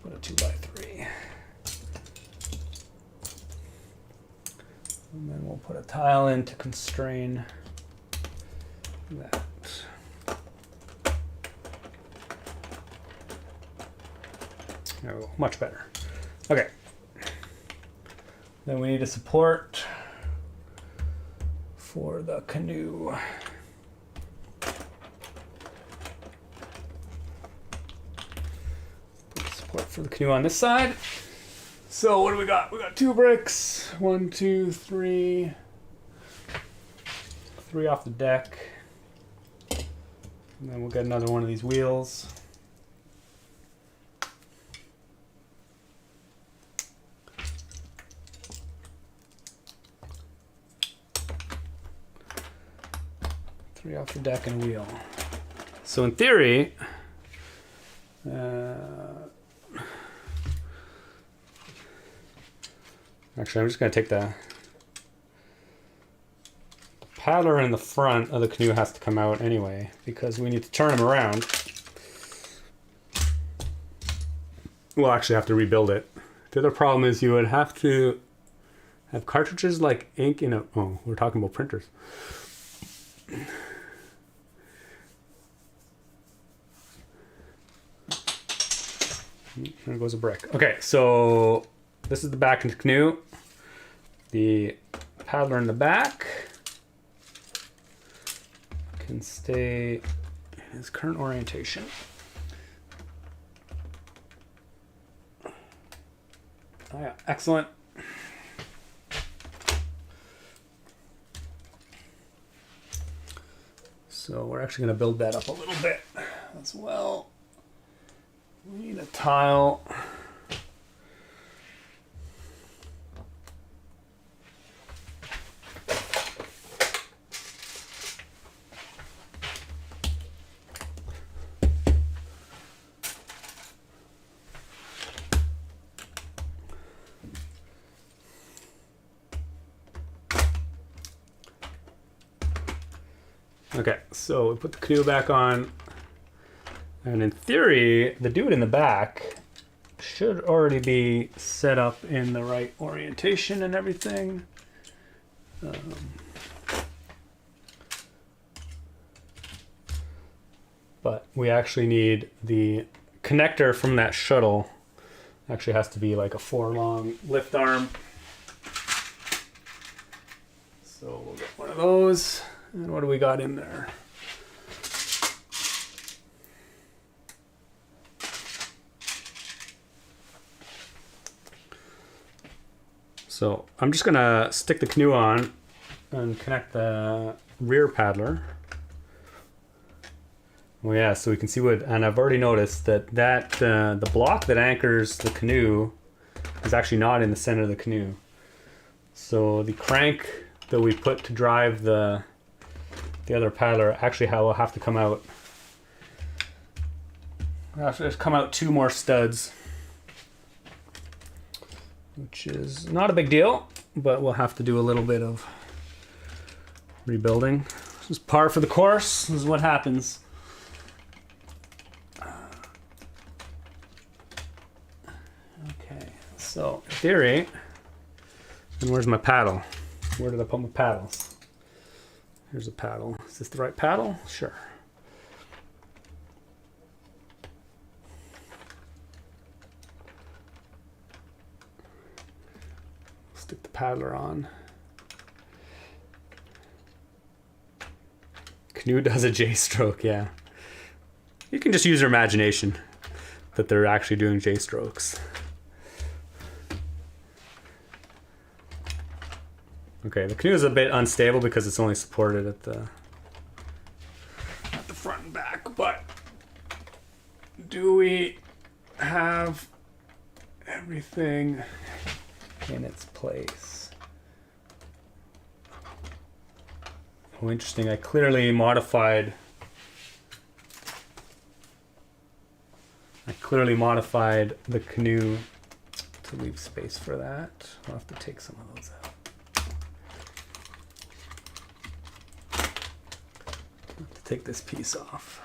S1: Put a 2x3. And then we'll put a tile in to constrain that. There we go, much better. Okay. Then we need a support for the canoe. Support for the canoe on this side. So what do we got? We got 2 bricks. 1, 2, 3. 3 off the deck. And then we'll get another one of these wheels. Three off the deck and a wheel. So in theory, Actually, I'm just going to take the paddler in the front of the canoe has to come out anyway because we need to turn him around. We'll actually have to rebuild it. The other problem is you would have to have cartridges like ink in a... Oh, we're talking about printers. There goes a brick. Okay, so this is the back of the canoe. The paddler in the back can stay in his current orientation. Oh yeah, excellent. So we're actually going to build that up a little bit as well. We need a tile. Okay, so we put the canoe back on, and in theory, the dude in the back should already be set up in the right orientation and everything. But we actually need the connector from that shuttle. Actually has to be like a 4-long lift arm. So we'll get one of those. And what do we got in there? So I'm just gonna stick the canoe on and connect the rear paddler. Oh yeah, so we can see what, and I've already noticed that the block that anchors the canoe is actually not in the center of the canoe. So the crank that we put to drive the other paddler actually will have to come out. We'll have to just come out 2 more studs, which is not a big deal, but we'll have to do a little bit of rebuilding. This is par for the course. This is what happens. Okay, so in theory, and where's my paddle? Where did I put my paddles? Here's a paddle. Is this the right paddle? Sure. Stick the paddler on. Canoe does a J-stroke, yeah. You can just use your imagination that they're actually doing J-strokes. Okay, the canoe is a bit unstable because it's only supported at the front and back, but do we have everything in its place? Oh, interesting. I clearly modified the canoe to leave space for that. I'll have to take some of those out. Take this piece off.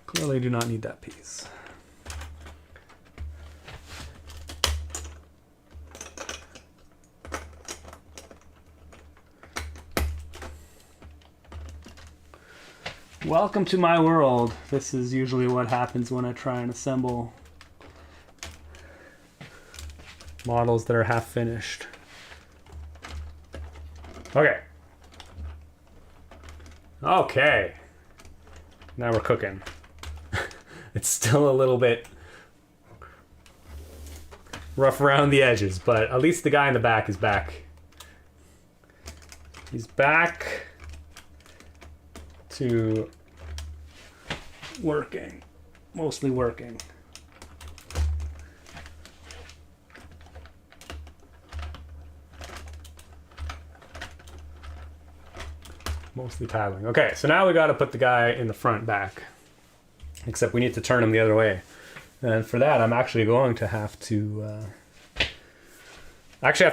S1: Clearly do not need that piece. Welcome to my world. This is usually what happens when I try and assemble models that are half finished. Okay. Okay. Now we're cooking. It's still a little bit rough around the edges, but at least the guy in the back is back. He's back to working. Mostly working. Mostly paddling. Okay, so now we got to put the guy in the front back. except we need to turn them the other way. And for that, I'm actually going to have to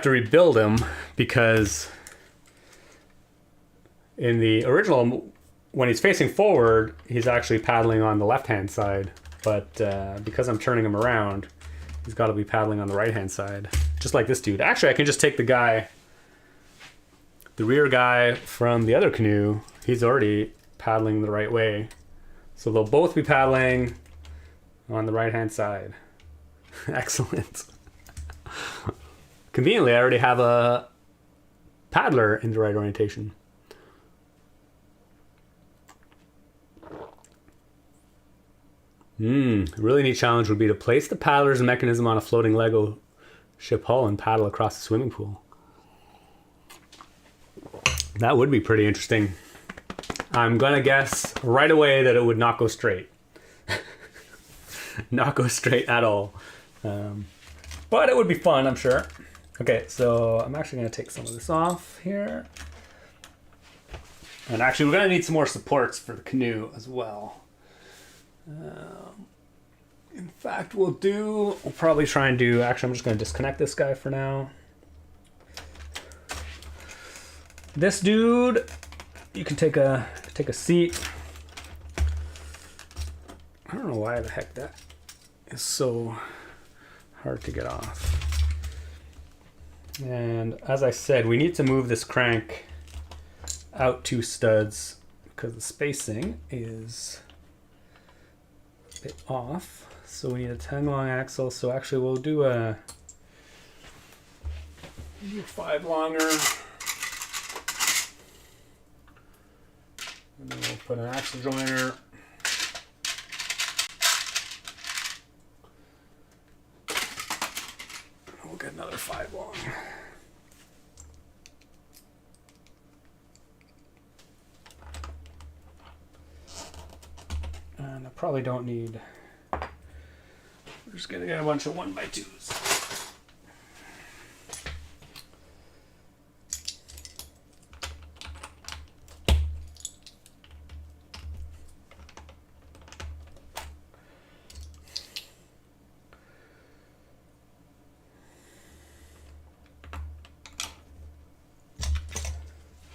S1: rebuild him, because in the original, when he's facing forward, he's actually paddling on the left-hand side. But because I'm turning him around, he's got to be paddling on the right-hand side, just like this dude. Actually, I can just take the rear guy from the other canoe. He's already paddling the right way. So they'll both be paddling on the right-hand side. Excellent. Conveniently, I already have a paddler in the right orientation. A really neat challenge would be to place the paddler's mechanism on a floating Lego ship hull and paddle across the swimming pool. That would be pretty interesting. I'm gonna guess right away that it would not go straight. Not go straight at all. But it would be fun, I'm sure. Okay, so I'm actually gonna take some of this off here. And actually, we're gonna need some more supports for the canoe as well. In fact, we'll probably try and do, actually I'm just going to disconnect this guy for now. This dude, you can take a seat. I don't know why the heck that is so hard to get off. And as I said, we need to move this crank out 2 studs because the spacing is a bit off. So we need a 10 long axle. So actually we'll do a 5 longer. And then we'll put an axle joiner. We'll get another 5 long. And I probably don't need, we're just gonna get a bunch of 1x2s.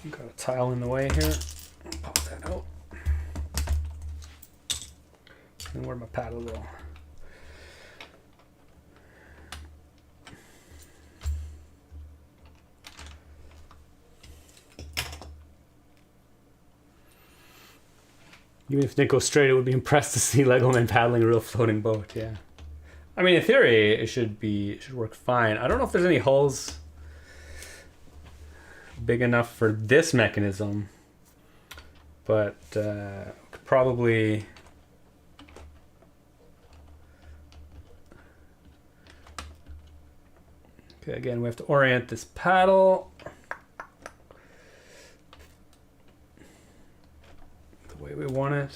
S1: Got a tile in the way here. I'll pop that out. And where'd my paddle go? Even if it didn't go straight, it would be impressed to see Lego men paddling a real floating boat. Yeah, I mean, in theory, it should work fine. I don't know if there's any hulls big enough for this mechanism, but could probably. Okay, again, we have to orient this paddle the way we want it.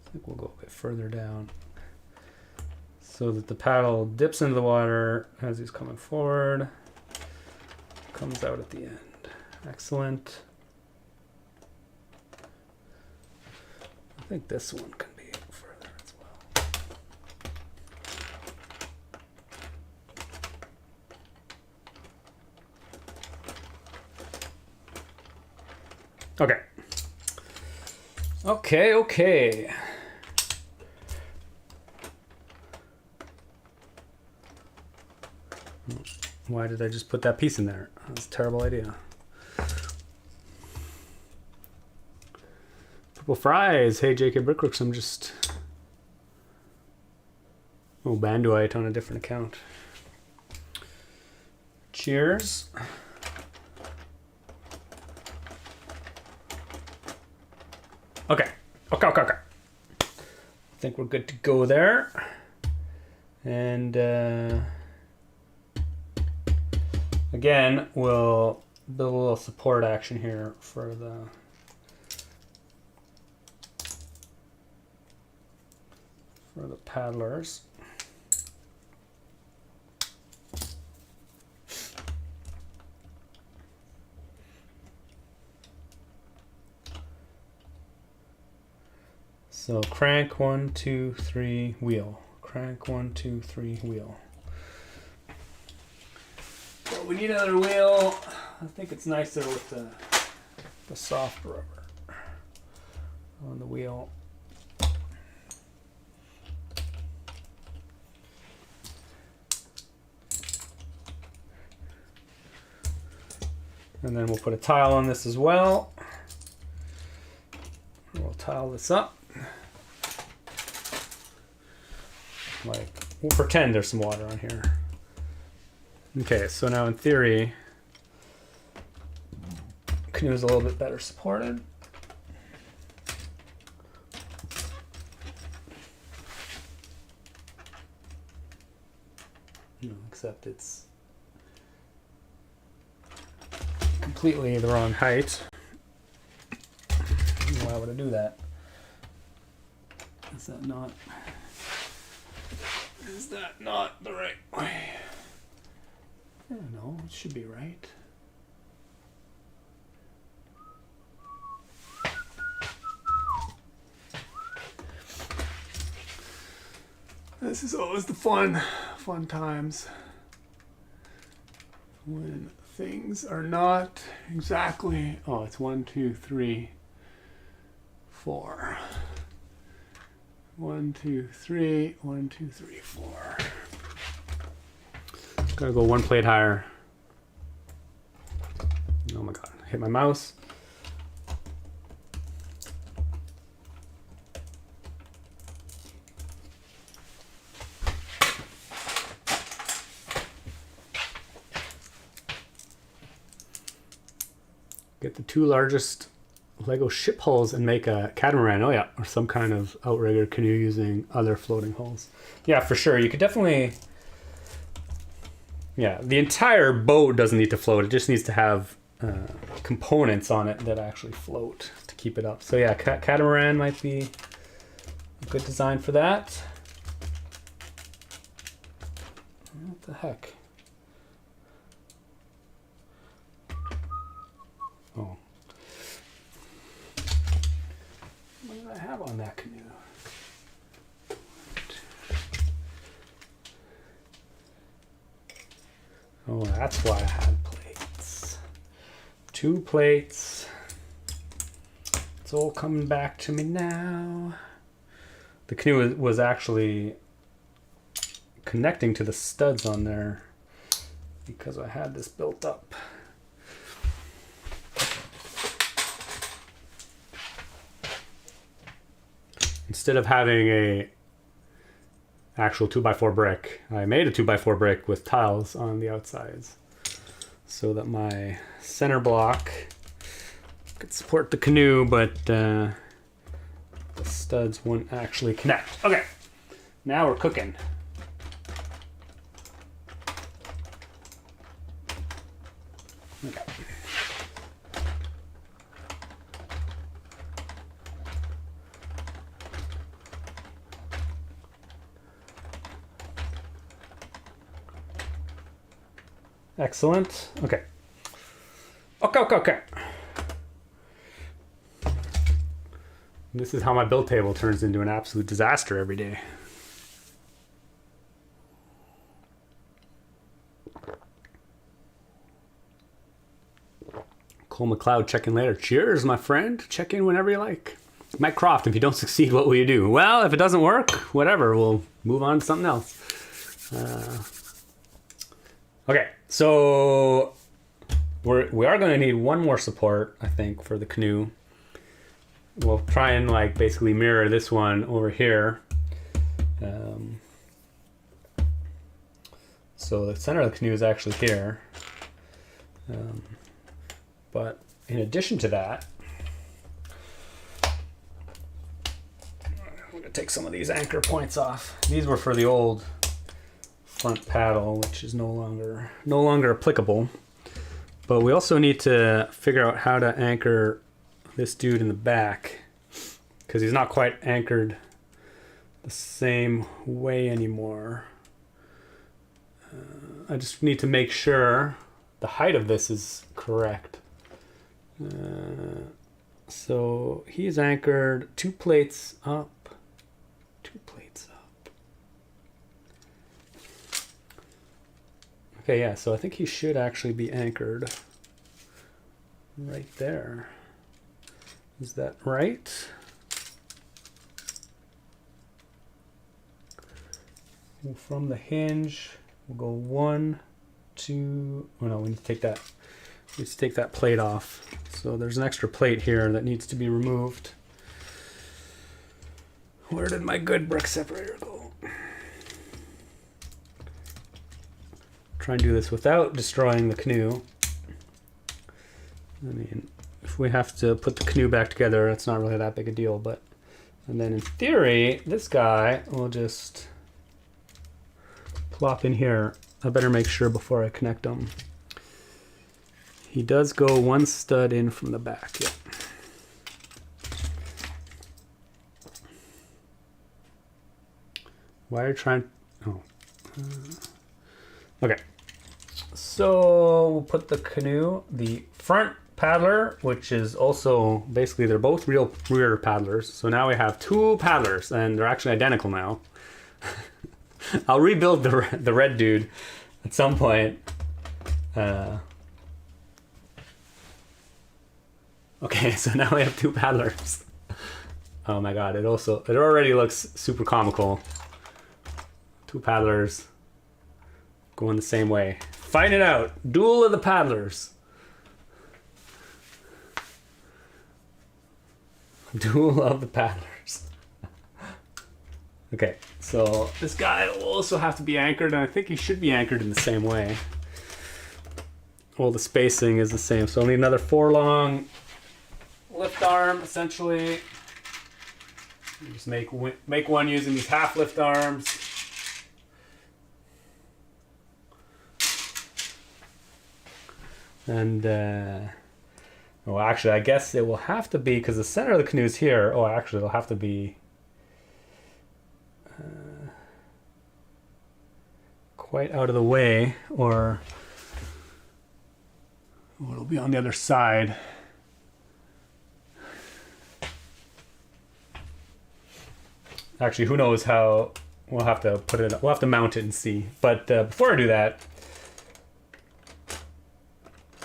S1: I think we'll go a bit further down so that the paddle dips into the water as he's coming forward, comes out at the end. Excellent. I think this one can be further as well. Okay. Okay. Why did I just put that piece in there? That's a terrible idea. Purple fries. Hey, JK Brickrooks, I'm just... Oh, Banduite on a different account. Cheers. Okay. I think we're good to go there. And again, we'll build a little support action here for the paddlers. So crank 1, 2, 3, wheel. Crank 1, 2, 3, wheel. Well, we need another wheel. I think it's nicer with the soft rubber on the wheel. And then we'll put a tile on this as well. We'll tile this up. Like, we'll pretend there's some water on here. Okay, so now in theory, canoe is a little bit better supported. Except it's completely the wrong height. Why would I do that? Is that not the right way? I don't know, it should be right. This is always the fun times. When things are not exactly, oh, it's 1, 2, 3, 4. 1, 2, 3, 1, 2, 3, 4. Gotta go one plate higher. Oh my god, hit my mouse. Get the 2 largest Lego ship hulls and make a catamaran. Oh yeah, or some kind of outrigger canoe using other floating hulls. Yeah, for sure. You could definitely... Yeah, the entire boat doesn't need to float. It just needs to have components on it that actually float to keep it up. So yeah, catamaran might be a good design for that. What the heck? Oh. What did I have on that canoe? Oh, that's why I had plates. 2 plates. It's all coming back to me now. The canoe was actually connecting to the studs on there because I had this built up. Instead of having a actual 2x4 brick, I made a 2x4 brick with tiles on the outsides so that my center block could support the canoe, but the studs wouldn't actually connect. Okay, now we're cooking. Okay. Excellent. Okay. Okay. This is how my build table turns into an absolute disaster every day. Cole McLeod, check in later. Cheers, my friend. Check in whenever you like. Matt Croft, if you don't succeed, what will you do? Well, if it doesn't work, whatever. We'll move on to something else. Okay, so we are going to need one more support, I think, for the canoe. We'll try and like basically mirror this one over here. So the center of the canoe is actually here. But in addition to that, I'm going to take some of these anchor points off. These were for the old front paddle, which is no longer applicable. But we also need to figure out how to anchor this dude in the back, because he's not quite anchored the same way anymore. I just need to make sure the height of this is correct. So he's anchored 2 plates up. 2 plates up. Okay, yeah, so I think he should actually be anchored right there. Is that right? Well, from the hinge, we'll go 1, 2. Oh no, we need to take that. We need to take that plate off. So there's an extra plate here that needs to be removed. Where did my good brick separator go? Try and do this without destroying the canoe. I mean, if we have to put the canoe back together, it's not really that big a deal, but... And then in theory, this guy will just plop in here. I better make sure before I connect them. He does go 1 stud in from the back, yeah. Why are you trying... Oh. Okay. So we'll put the canoe, the front paddler, which is also basically they're both real rear paddlers. So now we have 2 paddlers, and they're actually identical now. I'll rebuild the red dude at some point. Okay, so now we have 2 paddlers. Oh my god! It already looks super comical. 2 paddlers going the same way. Fight it out. Duel of the paddlers. Duel of the paddlers. Okay, so this guy will also have to be anchored, and I think he should be anchored in the same way. Well, the spacing is the same, so I'll need another 4 long lift arm, essentially. Just make one using these half lift arms. And, well, actually, I guess it will have to be, because the center of the canoe is here. Oh, actually, it'll have to be quite out of the way, or it'll be on the other side. Actually, who knows how, we'll have to put it, we'll have to mount it and see. But before I do that,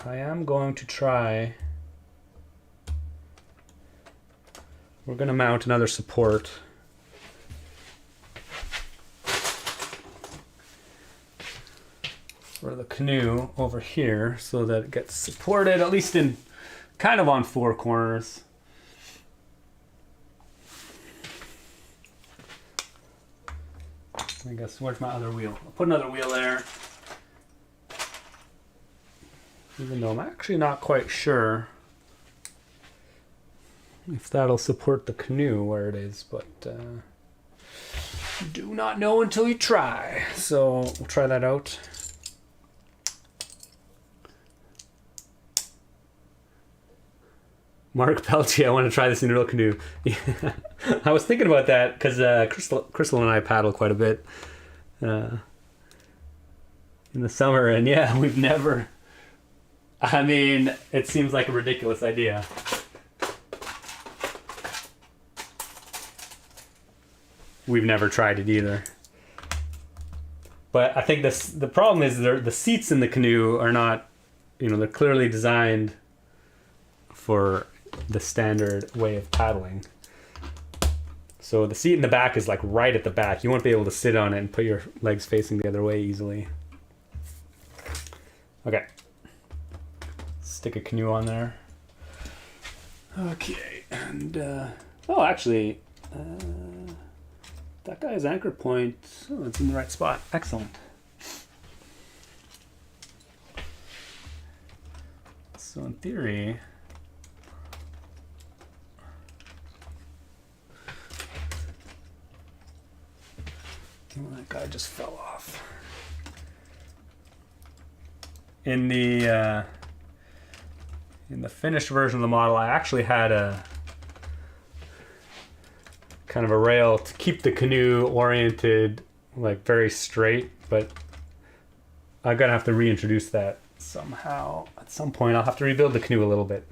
S1: I am going to try, we're going to mount another support. For the canoe over here so that it gets supported, at least in kind of on 4 corners. I guess, where's my other wheel? I'll put another wheel there. Even though I'm actually not quite sure if that'll support the canoe where it is, but do not know until you try. So we'll try that out. Mark Peltier, I want to try this in a real canoe. Yeah. I was thinking about that because Crystal and I paddle quite a bit in the summer, and yeah, we've never... I mean, it seems like a ridiculous idea. We've never tried it either. But I think the problem is the seats in the canoe are not, they're clearly designed for the standard way of paddling. So the seat in the back is like right at the back. You won't be able to sit on it and put your legs facing the other way easily. Okay. Stick a canoe on there. Okay, and oh, actually, that guy's anchor point, oh, it's in the right spot. Excellent. So in theory, oh, that guy just fell off. In the finished version of the model, I actually had a kind of a rail to keep the canoe oriented like very straight, but I'm gonna have to reintroduce that somehow. At some point I'll have to rebuild the canoe a little bit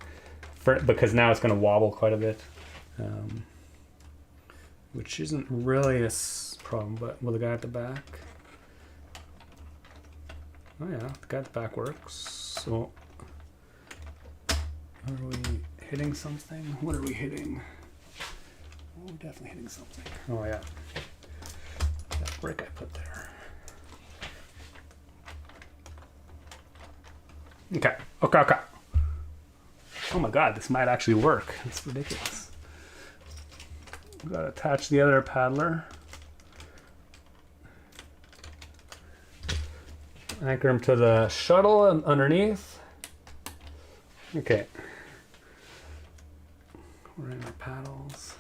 S1: because now it's gonna wobble quite a bit. which isn't really a problem, but will the guy at the back? Oh yeah, the guy at the back works. So, are we hitting something? What are we hitting? Oh, we're definitely hitting something. Oh yeah, that brick I put there. Okay, okay. Oh my god, this might actually work. It's ridiculous. We've got to attach the other paddler. Anchor him to the shuttle and underneath. Okay. We're in our paddles.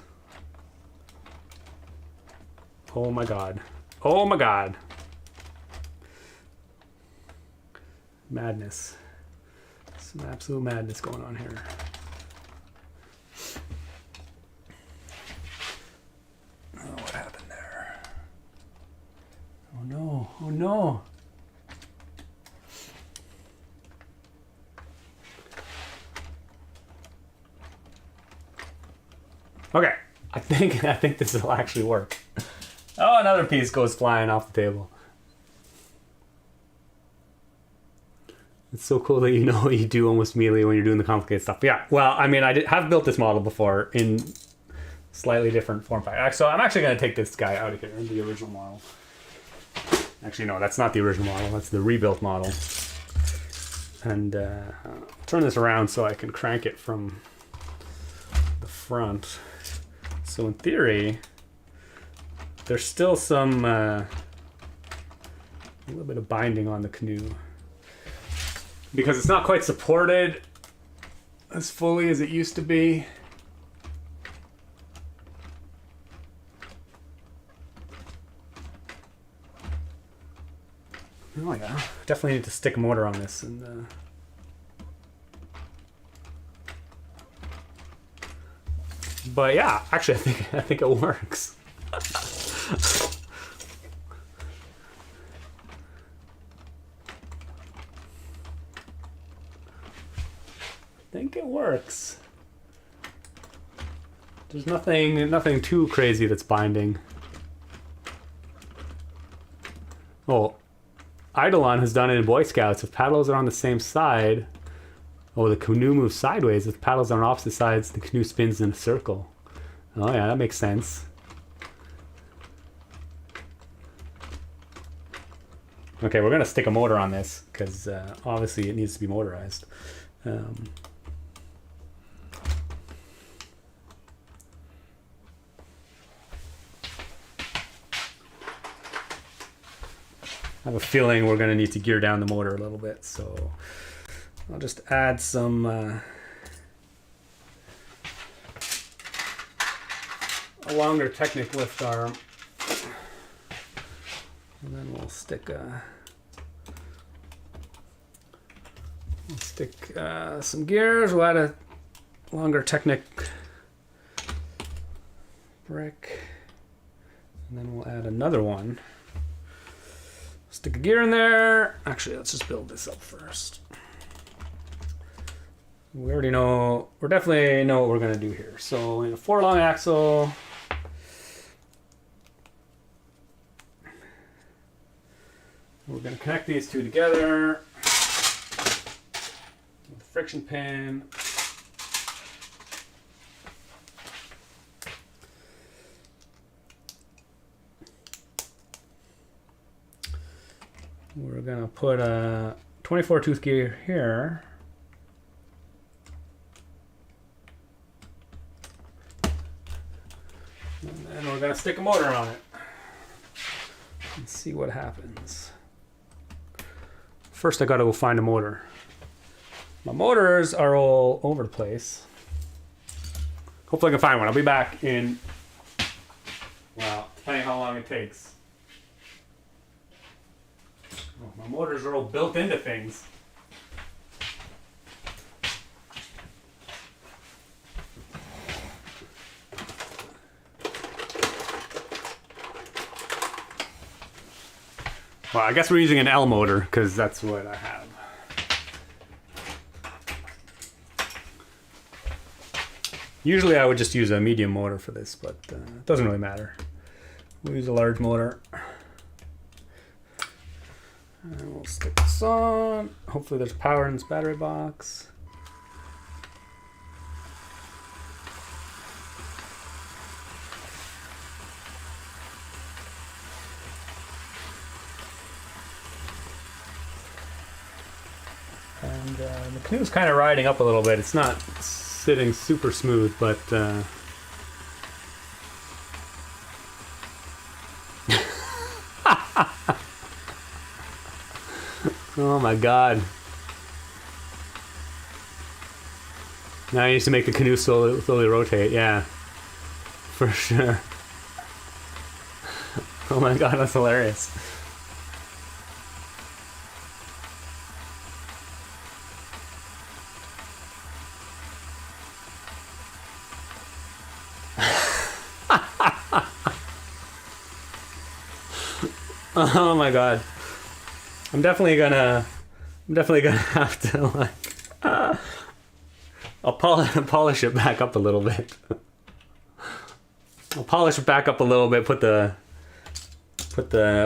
S1: Oh my god. Oh my god. Madness. Some absolute madness going on here. Oh, what happened there? Oh no. Oh no. Okay, I think this will actually work. Oh, another piece goes flying off the table. It's so cool that you know what you do almost immediately when you're doing the complicated stuff. But yeah, well, I mean, have built this model before in slightly different form factor. So I'm actually going to take this guy out of here, the original model. Actually, no, that's not the original model. That's the rebuilt model. And turn this around so I can crank it from the front. So in theory, there's still some a little bit of binding on the canoe because it's not quite supported as fully as it used to be. Oh yeah, definitely need to stick a motor on this and. But yeah, actually, I think it works. I think it works. There's nothing too crazy that's binding. Oh, Eidolon has done it in Boy Scouts. If paddles are on the same side. Oh, the canoe moves sideways. If paddles are on opposite sides, the canoe spins in a circle. Oh yeah, that makes sense. Okay, we're gonna stick a motor on this because obviously it needs to be motorized. I have a feeling we're gonna need to gear down the motor a little bit, so I'll just add some a longer Technic lift arm, and then we'll stick some gears. We'll add a longer Technic brick, and then we'll add another one. Stick a gear in there. Actually, let's just build this up first. We definitely know what we're going to do here. So in a 4-long axle, we're going to connect these two together with a friction pin. We're going to put a 24 tooth gear here. And then we're going to stick a motor on it and see what happens. First, I got to go find a motor. My motors are all over the place. Hopefully I can find one. I'll be back in, well, depending how long it takes. Oh, my motors are all built into things. Well, I guess we're using an L motor because that's what I have. Usually I would just use a medium motor for this, but it doesn't really matter. We'll use a large motor. And we'll stick this on. Hopefully there's power in this battery box. And the canoe's kind of riding up a little bit. It's not sitting super smooth, but oh my god. Now I need to make the canoe slowly rotate, yeah. For sure. Oh my god, that's hilarious. Oh my god. I'm definitely gonna have to like I'll polish it back up a little bit. I'll polish it back up a little bit, put the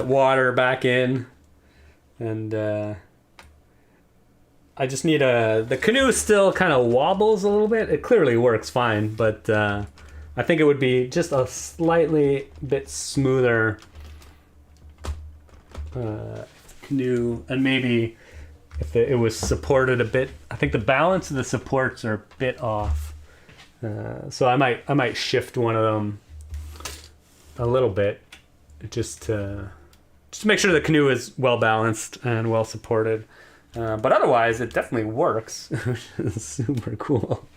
S1: water back in, and I just need the canoe still kind of wobbles a little bit. It clearly works fine, but I think it would be just a slightly bit smoother canoe, and maybe if it was supported a bit. I think the balance of the supports are a bit off, so I might shift one of them a little bit just to make sure the canoe is well balanced and well supported. But otherwise, it definitely works, which is super cool.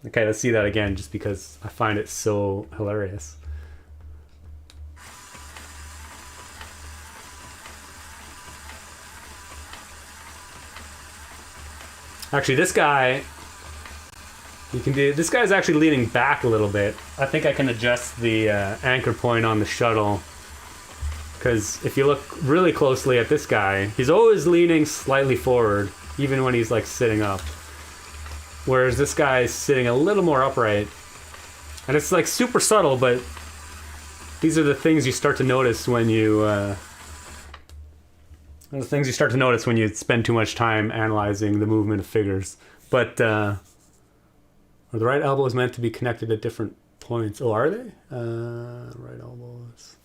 S1: Okay, let's see that again, just because I find it so hilarious. Actually, this guy, this guy's actually leaning back a little bit. I think I can adjust the anchor point on the shuttle, because if you look really closely at this guy, he's always leaning slightly forward, even when he's like sitting up. Whereas this guy's sitting a little more upright. And it's like super subtle, but these are the things you start to notice when you spend too much time analyzing the movement of figures. But are the right elbows meant to be connected at different points? Oh, are they? Right elbows.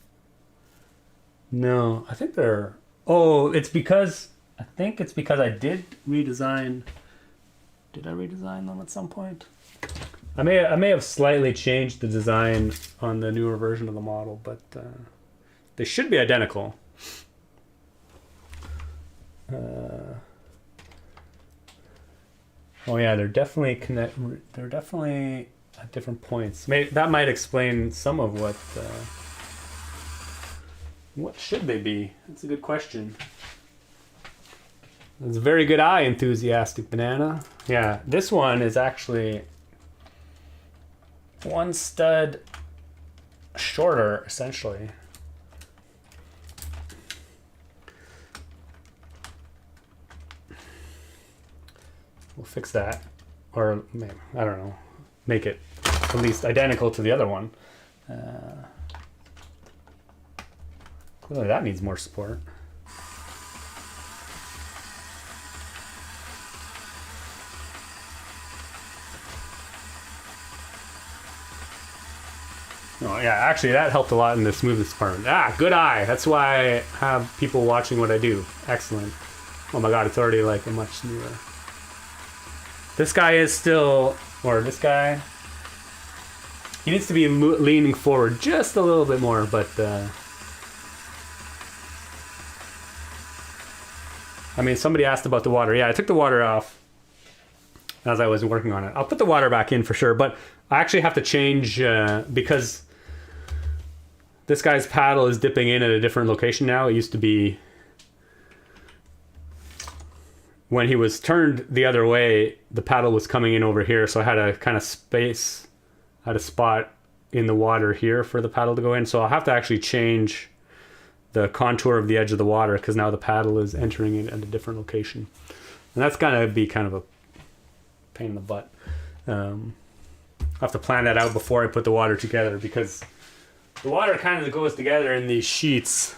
S1: No, I think they're... Oh, I think it's because I did redesign... Did I redesign them at some point? I may have slightly changed the design on the newer version of the model, but they should be identical. Oh yeah, they're definitely They're definitely at different points. That might explain some of what should they be? That's a good question. That's a very good eye, enthusiastic banana. Yeah, this one is actually one stud shorter, essentially. We'll fix that, or maybe, I don't know, make it at least identical to the other one. Clearly that needs more support. Oh yeah, actually that helped a lot in the smoothness department. Ah, good eye. That's why I have people watching what I do. Excellent. Oh my god, it's already like a much smoother. This guy is still, or this guy, he needs to be leaning forward just a little bit more, but I mean, somebody asked about the water. Yeah, I took the water off as I was working on it. I'll put the water back in for sure, but I actually have to change because this guy's paddle is dipping in at a different location now. It used to be when he was turned the other way, the paddle was coming in over here, so I had a kind of space, I had a spot in the water here for the paddle to go in, so I'll have to actually change the contour of the edge of the water because now the paddle is entering it at a different location. And that's going to be kind of a pain in the butt. I'll have to plan that out before I put the water together, because the water kind of goes together in these sheets,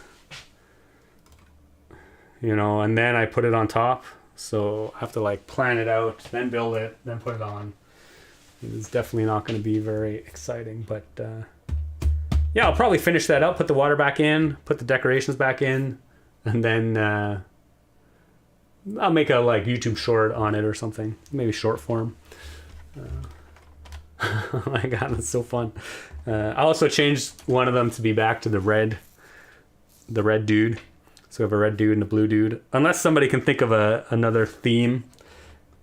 S1: you know, and then I put it on top. So I have to like plan it out, then build it, then put it on. It's definitely not going to be very exciting, but yeah, I'll probably finish that up, put the water back in, put the decorations back in, and then I'll make a like YouTube short on it or something, maybe short form. Oh my god, that's so fun. I also changed one of them to be back to the red dude. So we have a red dude and a blue dude. Unless somebody can think of another theme.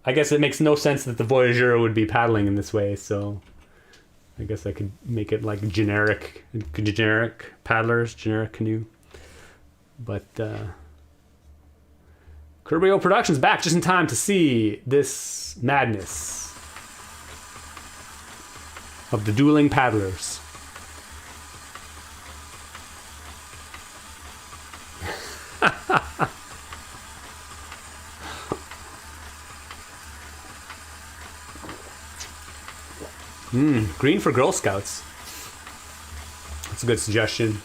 S1: I guess it makes no sense that the Voyageur would be paddling in this way, so I guess I could make it like generic paddlers, generic canoe. But Kirby Productions back just in time to see this madness of the dueling paddlers. Green for Girl Scouts. That's a good suggestion.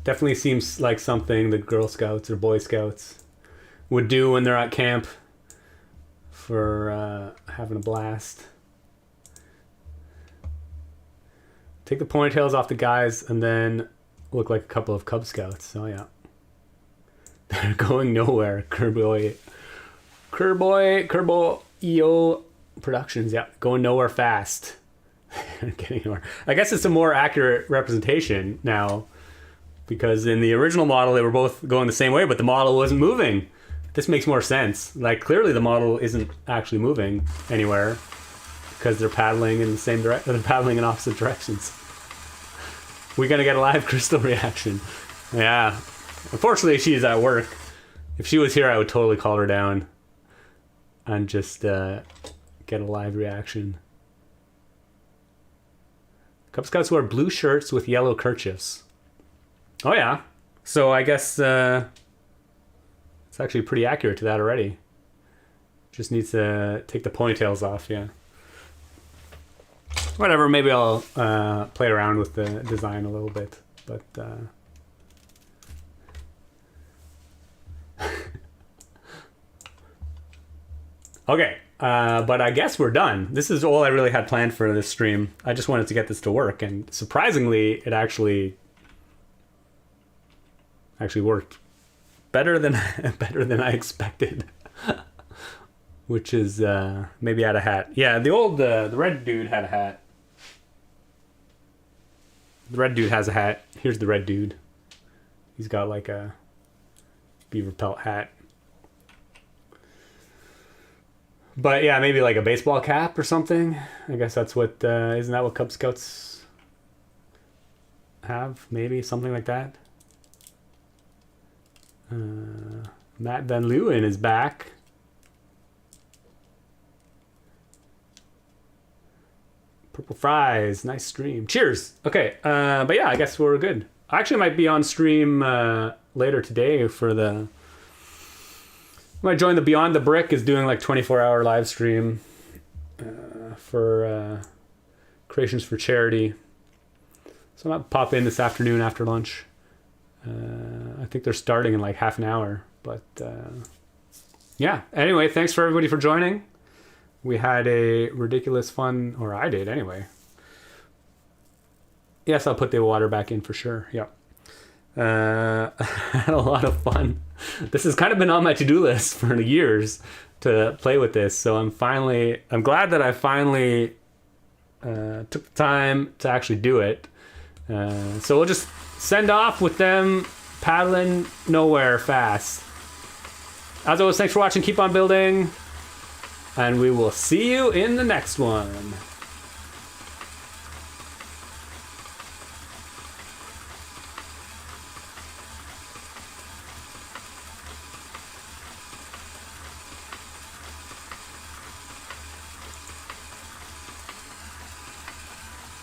S1: Definitely seems like something that Girl Scouts or Boy Scouts would do when they're at camp for having a blast. Take the ponytails off the guys and then look like a couple of Cub Scouts. Oh yeah. They're going nowhere. Kerbo EO Productions, yeah. Going nowhere fast. Getting nowhere. I guess it's a more accurate representation now, because in the original model they were both going the same way, but the model wasn't moving. This makes more sense. Like, clearly the model isn't actually moving anywhere because they're paddling in the same direction. They're paddling in opposite directions. We're gonna get a live crystal reaction. Yeah. Unfortunately, she's at work. If she was here, I would totally call her down and just get a live reaction. Cub Scouts wear blue shirts with yellow kerchiefs. Oh yeah. So I guess it's actually pretty accurate to that already. Just needs to take the ponytails off, yeah. Whatever, maybe I'll play around with the design a little bit, but okay, but I guess we're done. This is all I really had planned for this stream. I just wanted to get this to work, and surprisingly, it actually worked better than I expected. Which is maybe I had a hat. Yeah, the red dude had a hat. The red dude has a hat. Here's the red dude. He's got like a beaver pelt hat. But yeah, maybe like a baseball cap or something. I guess that's what isn't that what Cub Scouts have? Maybe something like that. Matt Van Leeuwen is back. Purple fries, nice stream. Cheers. Okay, but yeah, I guess we're good. I actually might be on stream later today for the. I might join the Beyond the Brick is doing like 24-hour live stream for Creations for Charity. So I might pop in this afternoon after lunch. I think they're starting in like half an hour, but yeah. Anyway, thanks for everybody for joining. We had a ridiculous fun, or I did anyway. Yes, I'll put the water back in for sure. Yeah. I had a lot of fun. This has kind of been on my to-do list for years to play with this. So I'm glad that I finally took the time to actually do it. So we'll just send off with them paddling nowhere fast. As always, thanks for watching. Keep on building. And we will see you in the next one.